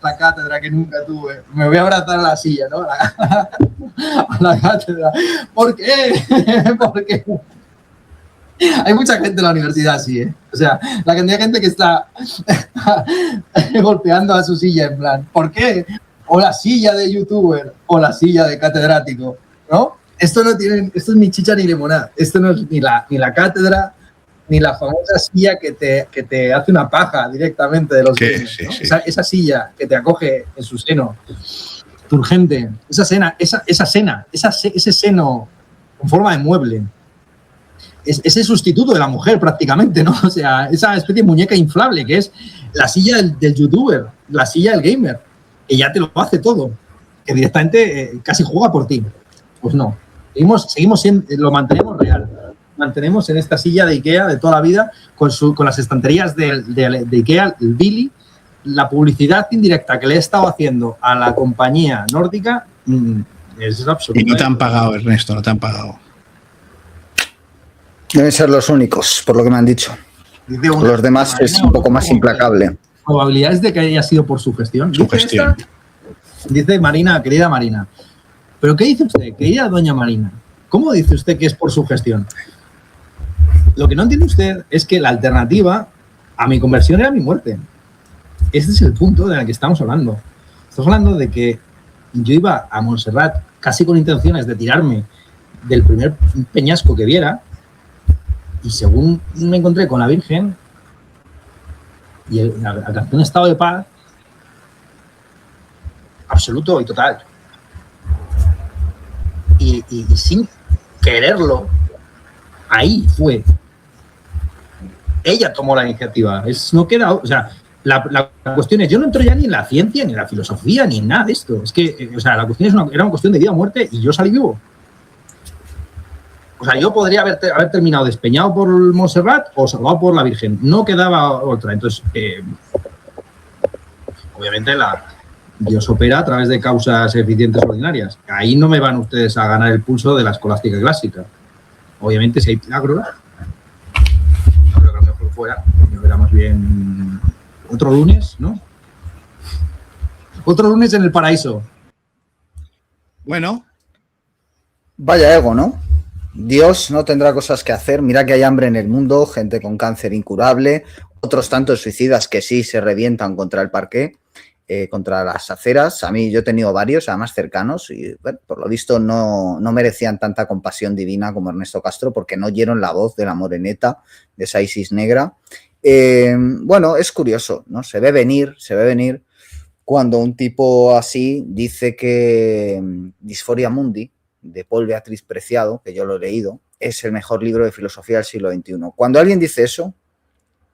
La cátedra que nunca tuve. Me voy a abrazar a la silla, ¿no? A la cátedra. ¿Por qué? Porque hay mucha gente en la universidad así, ¿eh? O sea, la cantidad de gente que está golpeando a su silla en plan, ¿por qué? O la silla de youtuber, o la silla de catedrático, ¿no? Esto es ni chicha ni limonada. Esto no es ni la cátedra, ni la famosa silla que te hace una paja directamente de los gamers, sí, ¿no? sí. Esa silla que te acoge en su seno, turgente, ese seno en forma de mueble, es el sustituto de la mujer prácticamente, ¿no? O sea, esa especie de muñeca inflable que es la silla del youtuber, la silla del gamer, que ya te lo hace todo, que directamente casi juega por ti. Pues no, seguimos lo mantenemos real. Mantenemos en esta silla de Ikea de toda la vida con las estanterías de Ikea, el Billy, la publicidad indirecta que le he estado haciendo a la compañía nórdica es absoluta. Y no te han pagado, Ernesto, no te han pagado. Deben ser los únicos, por lo que me han dicho. Los demás es un poco más implacable. Probabilidades de que haya sido por su gestión. Dice Marina, querida Marina. ¿Pero qué dice usted, querida doña Marina? ¿Cómo dice usted que es por su gestión? Lo que no entiende usted es que la alternativa a mi conversión era mi muerte. Este es el punto del que estamos hablando. Estamos hablando de que yo iba a Montserrat casi con intenciones de tirarme del primer peñasco que viera y según me encontré con la Virgen y alcancé un estado de paz absoluto y total. Y sin quererlo, ahí fue. Ella tomó la iniciativa. No queda, o sea, la cuestión es, yo no entro ya ni en la ciencia, ni en la filosofía, ni en nada de esto. Es que, o sea, la cuestión era una cuestión de vida o muerte y yo salí vivo. O sea, yo podría haber terminado despeñado por Montserrat o salvado por la Virgen. No quedaba otra. Entonces, obviamente Dios opera a través de causas eficientes ordinarias. Ahí no me van ustedes a ganar el pulso de la escolástica clásica. Obviamente, si hay milagros, yo creo que mejor fuera. Yo era más bien otro lunes, ¿no? Otro lunes en el paraíso. Bueno. Vaya ego, ¿no? Dios no tendrá cosas que hacer. Mira que hay hambre en el mundo, gente con cáncer incurable, otros tantos suicidas que sí se revientan contra el parqué. Contra las aceras. A mí yo he tenido varios, además cercanos, y bueno, por lo visto no merecían tanta compasión divina como Ernesto Castro porque no oyeron la voz de la moreneta, de esa Isis negra. Bueno, es curioso, ¿no? Se ve venir cuando un tipo así dice que Disforia Mundi, de Paul Beatriz Preciado, que yo lo he leído, es el mejor libro de filosofía del siglo XXI. Cuando alguien dice eso,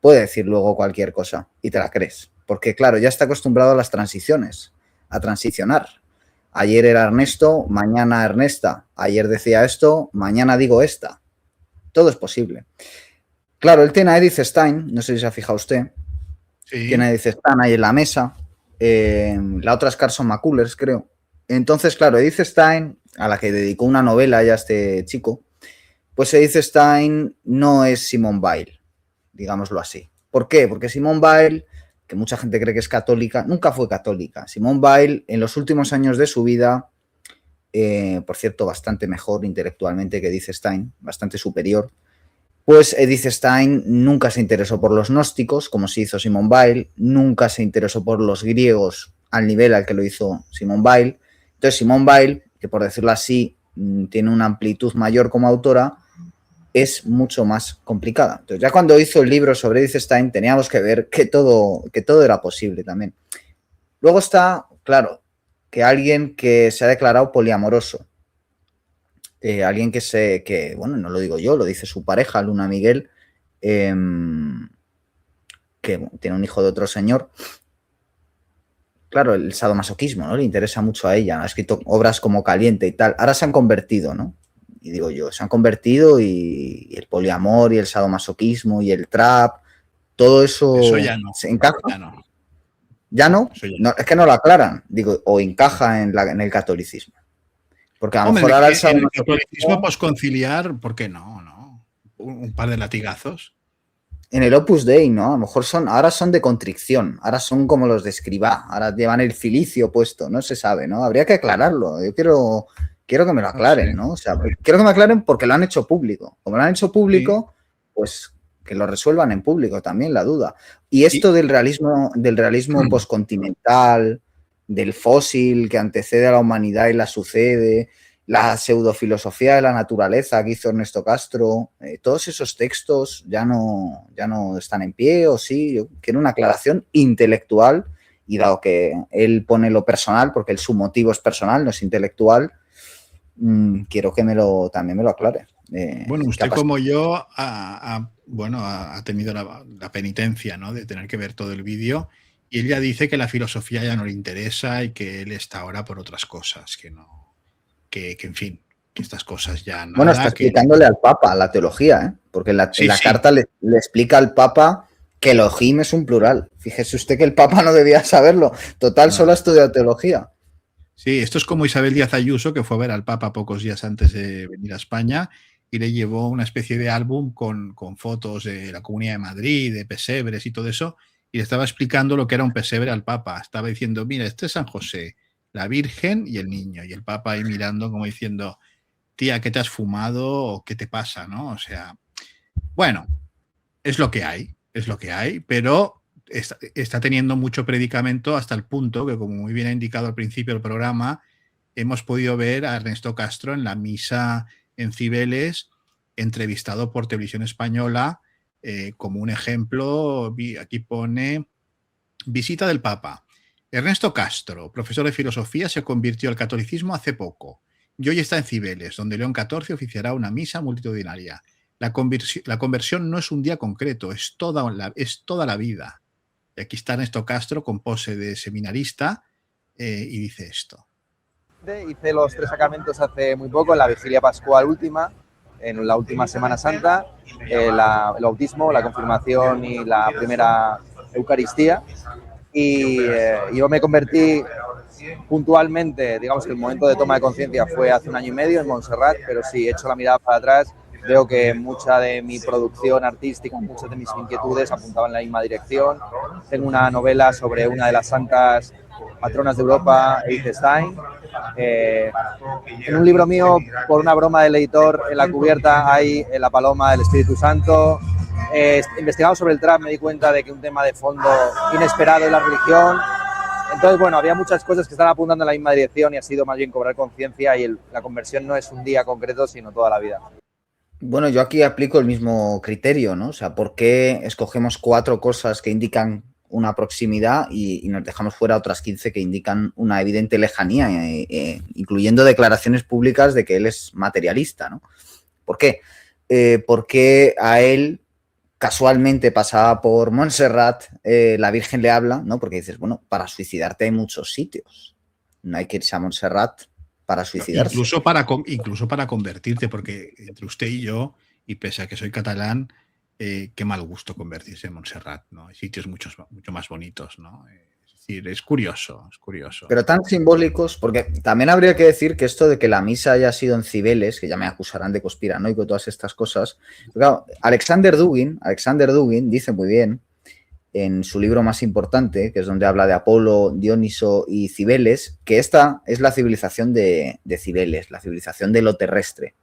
puede decir luego cualquier cosa y te la crees. Porque, claro, ya está acostumbrado a las transiciones, a transicionar. Ayer era Ernesto, mañana Ernesta. Ayer decía esto, mañana digo esta. Todo es posible. Claro, él tiene a Edith Stein, no sé si se ha fijado usted. Sí. Tiene a Edith Stein ahí en la mesa. La otra es Carson McCullers, creo. Entonces, claro, Edith Stein, a la que dedicó una novela ya este chico, pues Edith Stein no es Simone Weil, digámoslo así. ¿Por qué? Porque Simone Weil, que mucha gente cree que es católica, nunca fue católica. Simone Weil, en los últimos años de su vida, por cierto, bastante mejor intelectualmente que Edith Stein, bastante superior, pues Edith Stein nunca se interesó por los gnósticos, como se hizo Simone Weil, nunca se interesó por los griegos al nivel al que lo hizo Simone Weil. Entonces, Simone Weil, que por decirlo así, tiene una amplitud mayor como autora, es mucho más complicada. Entonces, ya cuando hizo el libro sobre Edith Stein, teníamos que ver que todo era posible también. Luego está, claro, que alguien que se ha declarado poliamoroso, alguien que, bueno, no lo digo yo, lo dice su pareja, Luna Miguel, que tiene un hijo de otro señor. Claro, el sadomasoquismo, ¿no? Le interesa mucho a ella, ¿no? Ha escrito obras como Caliente y tal. Ahora se han convertido, ¿no? Y digo yo, se han convertido y el poliamor y el sadomasoquismo y el trap, todo eso ya no. ¿se encaja? Ya no. ¿Ya no? Eso ya No, es que no lo aclaran, digo, o encaja en el catolicismo. Porque a lo Hombre, mejor ahora el en el catolicismo posconciliar, ¿por qué no? Un par de latigazos. en el Opus Dei, ¿no? A lo mejor ahora son de contrición, ahora son como los de Escribá, ahora llevan el cilicio puesto, no se sabe, ¿no? Habría que aclararlo. Yo quiero que me lo aclaren, ¿no? O sea, quiero que me aclaren porque lo han hecho público. Como lo han hecho público, pues que lo resuelvan en público también, la duda. Y esto del realismo poscontinental, del fósil que antecede a la humanidad y la sucede, la pseudofilosofía de la naturaleza que hizo Ernesto Castro, todos esos textos ya no están en pie, o sí. Yo quiero una aclaración intelectual, y dado que él pone lo personal, porque su motivo es personal, no es intelectual, quiero que también me lo aclare. Bueno, usted como yo ha tenido la penitencia, ¿no?, de tener que ver todo el vídeo, y él ya dice que la filosofía ya no le interesa y que él está ahora por otras cosas, que en fin, que estas cosas ya no. Bueno, está explicándole al Papa la teología, porque en la carta le explica al Papa que Elohim es un plural. Fíjese usted que el Papa no debía saberlo. Total, solo ha estudiado teología. Sí, esto es como Isabel Díaz Ayuso, que fue a ver al Papa pocos días antes de venir a España y le llevó una especie de álbum con fotos de la Comunidad de Madrid, de pesebres y todo eso, y le estaba explicando lo que era un pesebre al Papa. Estaba diciendo, mira, este es San José, la Virgen y el niño. Y el Papa ahí mirando como diciendo, tía, ¿qué te has fumado o qué te pasa? ¿No? O sea, bueno, es lo que hay, pero está teniendo mucho predicamento hasta el punto que, como muy bien ha indicado al principio del programa, hemos podido ver a Ernesto Castro en la misa en Cibeles, entrevistado por Televisión Española, como un ejemplo. Aquí pone, visita del Papa. Ernesto Castro, profesor de filosofía, se convirtió al catolicismo hace poco y hoy está en Cibeles, donde León XIV oficiará una misa multitudinaria. La conversión no es un día concreto, es toda la vida. Y aquí está Ernesto Castro con pose de seminarista y dice esto. Hice los 3 sacramentos hace muy poco, en la vigilia pascual última, en la última Semana Santa, el bautismo, la confirmación y la primera Eucaristía. Y yo me convertí puntualmente, digamos que el momento de toma de conciencia fue hace 1 año y medio en Montserrat, pero si echo la mirada para atrás, veo que mucha de mi producción artística, muchas de mis inquietudes apuntaban en la misma dirección. Tengo una novela sobre una de las santas patronas de Europa, Edith Stein. En un libro mío, por una broma del editor, en la cubierta hay la paloma del Espíritu Santo. Investigando sobre el trap me di cuenta de que un tema de fondo inesperado es la religión. Entonces, bueno, había muchas cosas que están apuntando en la misma dirección y ha sido más bien cobrar conciencia, y la conversión no es un día concreto, sino toda la vida. Bueno, yo aquí aplico el mismo criterio, ¿no? O sea, ¿por qué escogemos 4 cosas que indican una proximidad y nos dejamos fuera otras 15 que indican una evidente lejanía, incluyendo declaraciones públicas de que él es materialista, ¿no? ¿Por qué? Porque a él casualmente pasaba por Montserrat, la Virgen le habla, ¿no? Porque dices, bueno, para suicidarte hay muchos sitios, no hay que irse a Montserrat para suicidarse. Incluso para convertirte, porque entre usted y yo, y pese a que soy catalán, qué mal gusto convertirse en Montserrat, ¿no? Hay sitios mucho más bonitos, ¿no? Es decir, es curioso. Pero tan simbólicos, porque también habría que decir que esto de que la misa haya sido en Cibeles, que ya me acusarán de conspiranoico y todas estas cosas, claro, Alexander Dugin dice muy bien en su libro más importante, que es donde habla de Apolo, Dioniso y Cibeles, que esta es la civilización de Cibeles, la civilización de lo terrestre.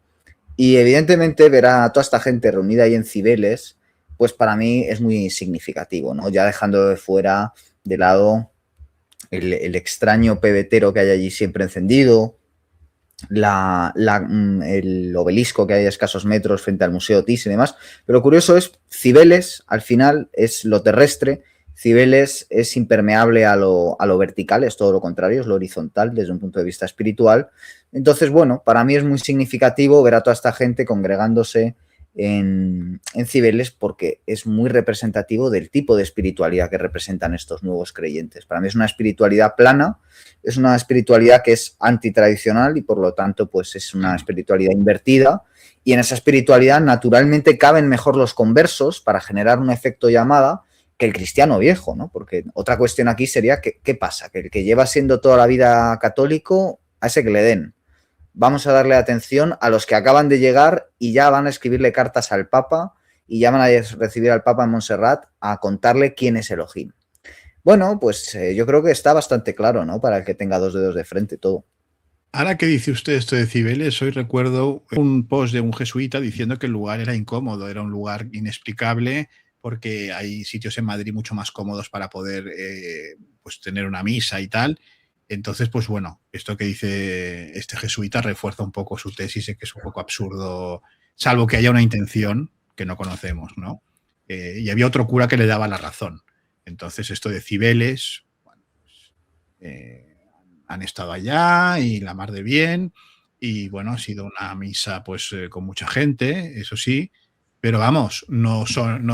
Y evidentemente ver a toda esta gente reunida ahí en Cibeles, pues para mí es muy significativo, ¿no? Ya dejando de lado el extraño pebetero que hay allí siempre encendido, el obelisco que hay a escasos metros frente al Museo Thyssen y demás. Pero lo curioso es, Cibeles al final es lo terrestre, Cibeles es impermeable a lo vertical, es todo lo contrario, es lo horizontal desde un punto de vista espiritual. Entonces, bueno, para mí es muy significativo ver a toda esta gente congregándose en Cibeles, porque es muy representativo del tipo de espiritualidad que representan estos nuevos creyentes. Para mí es una espiritualidad plana, es una espiritualidad que es antitradicional y por lo tanto pues es una espiritualidad invertida, y en esa espiritualidad naturalmente caben mejor los conversos para generar un efecto llamada que el cristiano viejo, ¿no? Porque otra cuestión aquí sería ¿qué pasa? Que el que lleva siendo toda la vida católico, a ese que le den. vamos a darle atención a los que acaban de llegar y ya van a escribirle cartas al Papa y ya van a recibir al Papa en Montserrat a contarle quién es Elohim. Bueno, pues yo creo que está bastante claro, ¿no? Para el que tenga dos dedos de frente todo. Ahora que dice usted esto de Cibeles, hoy recuerdo un post de un jesuita diciendo que el lugar era incómodo, era un lugar inexplicable, porque hay sitios en Madrid mucho más cómodos para poder pues tener una misa y tal. Entonces, pues bueno, esto que dice este jesuita refuerza un poco su tesis de que es un poco absurdo, salvo que haya una intención que no conocemos, ¿no? Y había otro cura que le daba la razón. Entonces, esto de Cibeles, bueno, pues, han estado allá y la mar de bien, y bueno, ha sido una misa pues con mucha gente, eso sí, pero vamos, no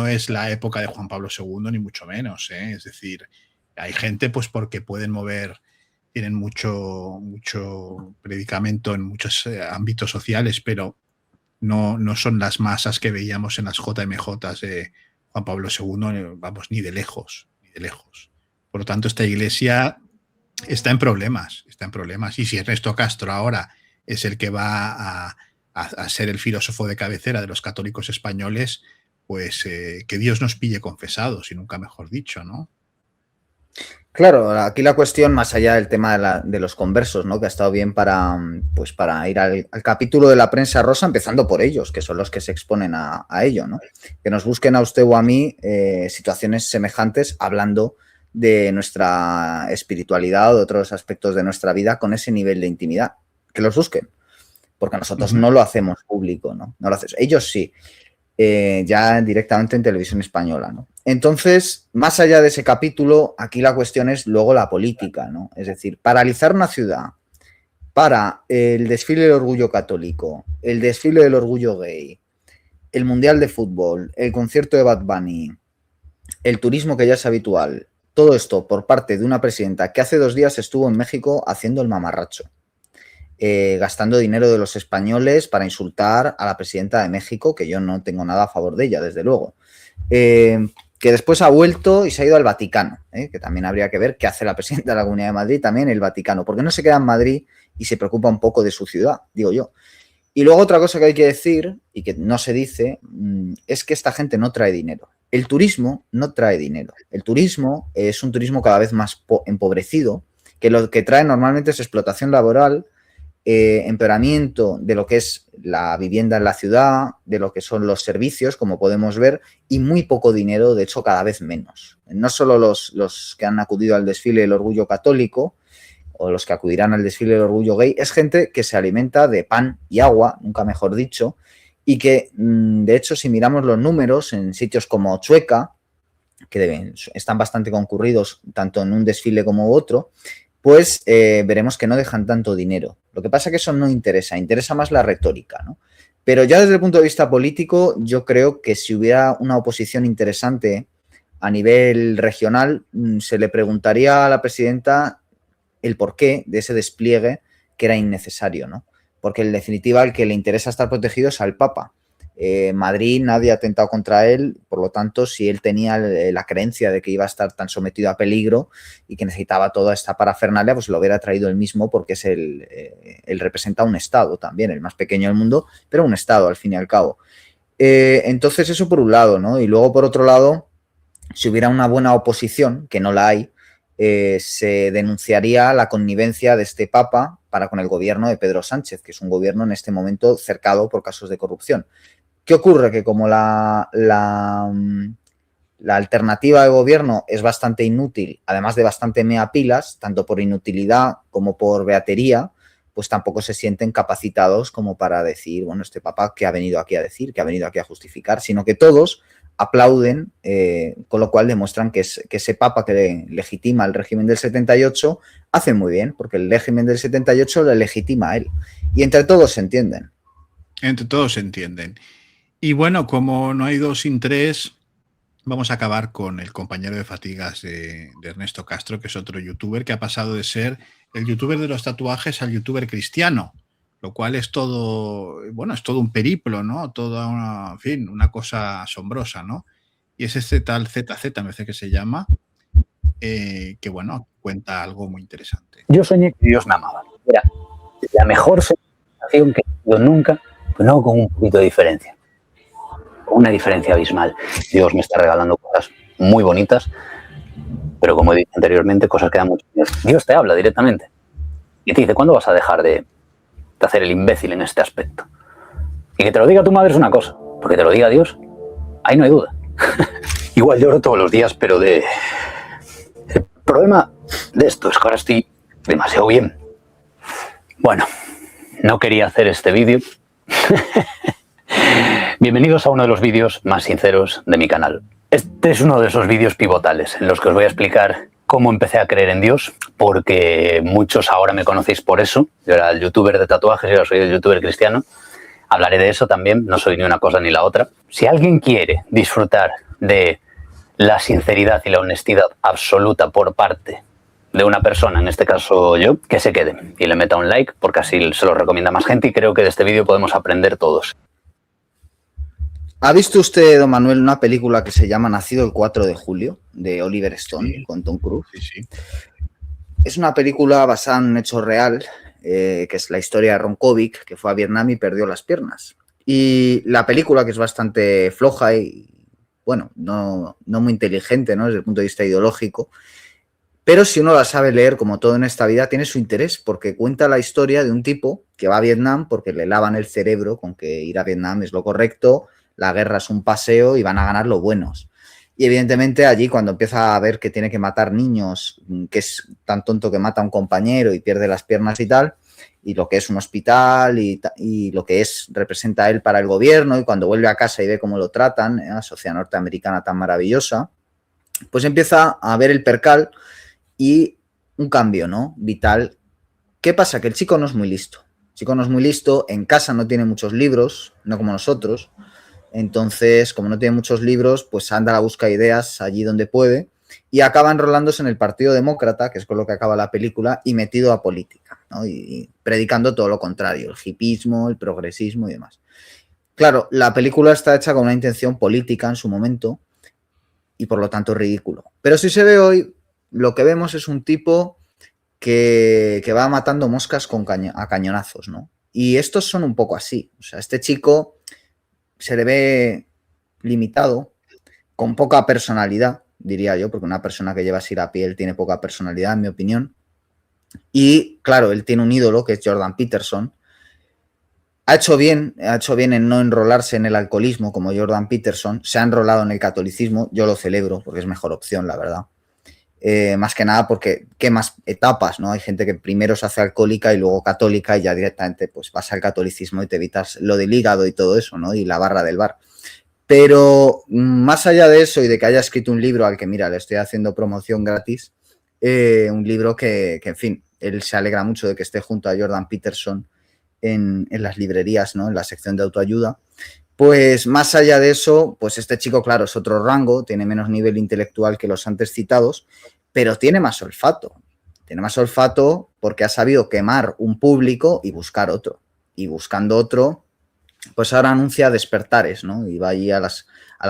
es la época de Juan Pablo II, ni mucho menos, ¿eh? Es decir, hay gente pues porque pueden mover, tienen mucho predicamento en muchos ámbitos sociales, pero no son las masas que veíamos en las JMJs de Juan Pablo II, vamos, ni de lejos, ni de lejos. Por lo tanto, esta iglesia está en problemas. Y si Ernesto Castro ahora es el que va a ser el filósofo de cabecera de los católicos españoles, pues que Dios nos pille confesados, y nunca mejor dicho, ¿no? Claro, aquí la cuestión, más allá del tema de los conversos, ¿no? Que ha estado bien para ir al capítulo de la prensa rosa, empezando por ellos, que son los que se exponen a ello, ¿no? Que nos busquen a usted o a mí situaciones semejantes hablando de nuestra espiritualidad o de otros aspectos de nuestra vida con ese nivel de intimidad. Que los busquen, porque nosotros no lo hacemos público, ¿no? No lo hacemos. Ellos sí, ya directamente en televisión española, ¿no? Entonces, más allá de ese capítulo, aquí la cuestión es luego la política, ¿no? Es decir, paralizar una ciudad para el desfile del orgullo católico, el desfile del orgullo gay, el mundial de fútbol, el concierto de Bad Bunny, el turismo que ya es habitual, todo esto por parte de una presidenta que hace 2 días estuvo en México haciendo el mamarracho, gastando dinero de los españoles para insultar a la presidenta de México, que yo no tengo nada a favor de ella, desde luego. Que después ha vuelto y se ha ido al Vaticano, que también habría que ver qué hace la presidenta de la Comunidad de Madrid también en el Vaticano, porque no se queda en Madrid y se preocupa un poco de su ciudad, digo yo. Y luego otra cosa que hay que decir, y que no se dice, es que esta gente no trae dinero. El turismo no trae dinero. El turismo es un turismo cada vez más empobrecido, que lo que trae normalmente es explotación laboral, empeoramiento de lo que es la vivienda en la ciudad, de lo que son los servicios, como podemos ver, y muy poco dinero, de hecho cada vez menos. No solo los que han acudido al desfile del orgullo católico o los que acudirán al desfile del orgullo gay, es gente que se alimenta de pan y agua, nunca mejor dicho, y que, de hecho, si miramos los números en sitios como Chueca, que están bastante concurridos tanto en un desfile como otro, pues veremos que no dejan tanto dinero. Lo que pasa es que eso no interesa más la retórica, ¿no? Pero ya desde el punto de vista político, yo creo que si hubiera una oposición interesante a nivel regional, se le preguntaría a la presidenta el porqué de ese despliegue que era innecesario, ¿no? Porque en definitiva el que le interesa estar protegido es al Papa. Madrid, nadie ha atentado contra él, por lo tanto, si él tenía la creencia de que iba a estar tan sometido a peligro y que necesitaba toda esta parafernalia, pues lo hubiera traído él mismo, porque es él representa un Estado también, el más pequeño del mundo, pero un Estado al fin y al cabo. Entonces eso por un lado, ¿no? Y luego por otro lado, si hubiera una buena oposición, que no la hay, se denunciaría la connivencia de este Papa para con el gobierno de Pedro Sánchez, que es un gobierno en este momento cercado por casos de corrupción. ¿Qué ocurre? Que como la alternativa de gobierno es bastante inútil, además de bastante mea pilas, tanto por inutilidad como por beatería, pues tampoco se sienten capacitados como para decir, bueno, este Papa, ¿qué ha venido aquí a decir? ¿Qué ha venido aquí a justificar? Sino que todos aplauden, con lo cual demuestran que ese Papa que legitima el régimen del 78 hace muy bien, porque el régimen del 78 le legitima a él. Y entre todos se entienden. Entre todos se entienden. Y bueno, como no hay 2 sin 3, vamos a acabar con el compañero de fatigas de Ernesto Castro, que es otro youtuber que ha pasado de ser el youtuber de los tatuajes al youtuber cristiano, lo cual es todo, bueno, es todo un periplo, ¿no? Toda una, en fin, una cosa asombrosa, ¿no? Y es este tal ZZ, me parece que se llama, que bueno, cuenta algo muy interesante. Yo soñé que Dios me amaba. Era la mejor que yo nunca, pues no con un poquito de diferencia. Una diferencia abismal. Dios me está regalando cosas muy bonitas, pero como he dicho anteriormente, cosas que dan mucho miedo. Dios te habla directamente y te dice, ¿cuándo vas a dejar de hacer el imbécil en este aspecto? Y que te lo diga tu madre es una cosa, porque te lo diga Dios, ahí no hay duda. Igual lloro todos los días, pero el problema de esto es que ahora estoy demasiado bien. Bueno, no quería hacer este vídeo. Bienvenidos a uno de los vídeos más sinceros de mi canal. Este es uno de esos vídeos pivotales en los que os voy a explicar cómo empecé a creer en Dios, porque muchos ahora me conocéis por eso. Yo era el youtuber de tatuajes y ahora soy el youtuber cristiano. Hablaré de eso también, no soy ni una cosa ni la otra. Si alguien quiere disfrutar de la sinceridad y la honestidad absoluta por parte de una persona, en este caso yo, que se quede y le meta un like, porque así se lo recomienda más gente y creo que de este vídeo podemos aprender todos. ¿Ha visto usted, don Manuel, una película que se llama Nacido el 4 de julio, de Oliver Stone, sí, con Tom Cruise? Sí, sí. Es una película basada en un hecho real, que es la historia de Ron Kovic, que fue a Vietnam y perdió las piernas. Y la película, que es bastante floja y, bueno, no muy inteligente, ¿no?, desde el punto de vista ideológico, pero si uno la sabe leer, como todo en esta vida, tiene su interés, porque cuenta la historia de un tipo que va a Vietnam porque le lavan el cerebro con que ir a Vietnam es lo correcto, la guerra es un paseo y van a ganar los buenos. Y evidentemente allí, cuando empieza a ver que tiene que matar niños, que es tan tonto que mata a un compañero y pierde las piernas y tal, y lo que es un hospital y lo que representa él para el gobierno, y cuando vuelve a casa y ve cómo lo tratan, la sociedad norteamericana tan maravillosa, pues empieza a ver el percal y un cambio, ¿no?, vital. ¿Qué pasa? Que el chico no es muy listo. El chico no es muy listo, en casa no tiene muchos libros, no como nosotros. Entonces, como no tiene muchos libros, pues anda a la busca de ideas allí donde puede y acaba enrolándose en el Partido Demócrata, que es con lo que acaba la película, y metido a política, ¿no? Y predicando todo lo contrario, el hipismo, el progresismo y demás. Claro, la película está hecha con una intención política en su momento y por lo tanto ridículo. Pero si se ve hoy, lo que vemos es un tipo que va matando moscas a cañonazos, ¿no? Y estos son un poco así. O sea, este chico se le ve limitado, con poca personalidad, diría yo, porque una persona que lleva así la piel tiene poca personalidad, en mi opinión. Y, claro, él tiene un ídolo, que es Jordan Peterson. Ha hecho bien en no enrolarse en el alcoholismo como Jordan Peterson. Se ha enrolado en el catolicismo. Yo lo celebro porque es mejor opción, la verdad. Más que nada porque qué más etapas, ¿no? Hay gente que primero se hace alcohólica y luego católica y ya directamente pues vas al catolicismo y te evitas lo del hígado y todo eso, ¿no? Y la barra del bar. Pero más allá de eso y de que haya escrito un libro al que, mira, le estoy haciendo promoción gratis, un libro que, en fin, él se alegra mucho de que esté junto a Jordan Peterson en las librerías, ¿no?, en la sección de autoayuda. Pues más allá de eso, pues este chico, claro, es otro rango, tiene menos nivel intelectual que los antes citados, pero tiene más olfato. Tiene más olfato porque ha sabido quemar un público y buscar otro. Y buscando otro, pues ahora anuncia despertares, ¿no? Y va allí a las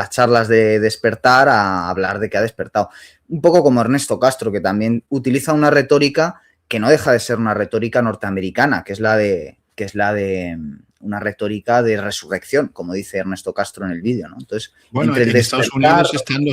charlas de despertar a hablar de que ha despertado. Un poco como Ernesto Castro, que también utiliza una retórica que no deja de ser una retórica norteamericana, que es la de una retórica de resurrección, como dice Ernesto Castro en el vídeo, ¿no? Entonces, bueno, en Estados Unidos están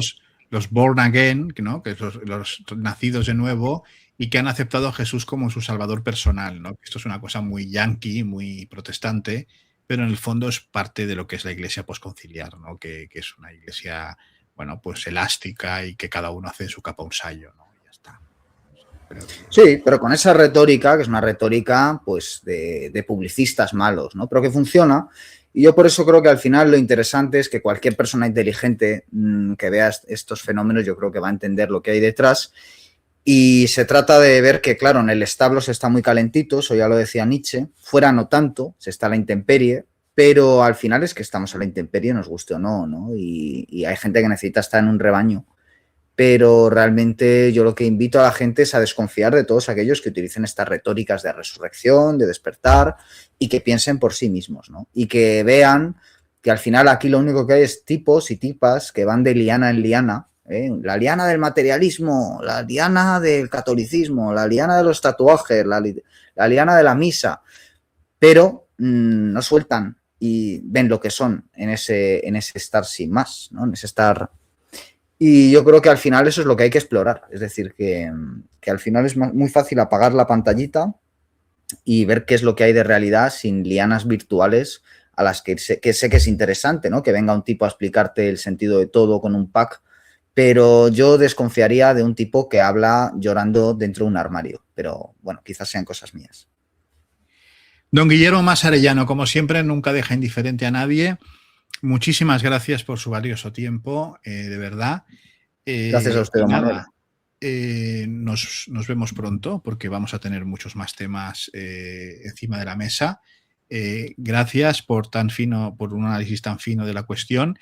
los born again, ¿no?, que los nacidos de nuevo y que han aceptado a Jesús como su salvador personal, ¿no? Esto es una cosa muy yankee, muy protestante, pero en el fondo es parte de lo que es la iglesia posconciliar, ¿no? Que es una iglesia, bueno, pues elástica y que cada uno hace su capa un sayo, ¿no? Y ya está. Sí, pero con esa retórica, que es una retórica pues de publicistas malos, ¿no? Pero que funciona. Y yo por eso creo que al final lo interesante es que cualquier persona inteligente que vea estos fenómenos, yo creo que va a entender lo que hay detrás. Y se trata de ver que, claro, en el establo se está muy calentito, eso ya lo decía Nietzsche, fuera no tanto, se está a la intemperie, pero al final es que estamos a la intemperie, nos guste o no, ¿no? Y hay gente que necesita estar en un rebaño. Pero realmente yo lo que invito a la gente es a desconfiar de todos aquellos que utilicen estas retóricas de resurrección, de despertar y que piensen por sí mismos, ¿no? Y que vean que al final aquí lo único que hay es tipos y tipas que van de liana en liana, ¿eh? La liana del materialismo, la liana del catolicismo, la liana de los tatuajes, la liana de la misa, pero no sueltan y ven lo que son en ese estar sin más, ¿no? En ese estar. Y yo creo que al final eso es lo que hay que explorar. Es decir, que al final es muy fácil apagar la pantallita y ver qué es lo que hay de realidad sin lianas virtuales a las que sé que es interesante, ¿no? Que venga un tipo a explicarte el sentido de todo con un pack, pero yo desconfiaría de un tipo que habla llorando dentro de un armario. Pero bueno, quizás sean cosas mías. Don Guillermo Masarellano, como siempre, nunca deja indiferente a nadie. Muchísimas gracias por su valioso tiempo, de verdad. Gracias a usted, don Manuel. Nos vemos pronto porque vamos a tener muchos más temas encima de la mesa. Gracias por un análisis tan fino de la cuestión.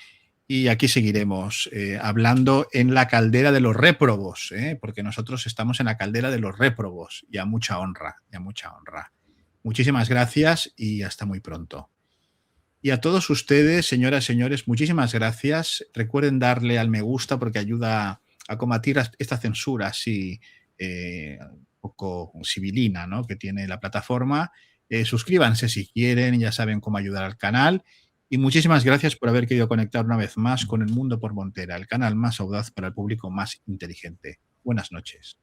Y aquí seguiremos hablando en la caldera de los réprobos, porque nosotros estamos en la caldera de los réprobos y a mucha honra, Muchísimas gracias y hasta muy pronto. Y a todos ustedes, señoras y señores, muchísimas gracias. Recuerden darle al me gusta porque ayuda a combatir esta censura así un poco civilina, ¿no?, que tiene la plataforma. Suscríbanse si quieren, ya saben cómo ayudar al canal. Y muchísimas gracias por haber querido conectar una vez más con El Mundo por Montera, el canal más audaz para el público más inteligente. Buenas noches.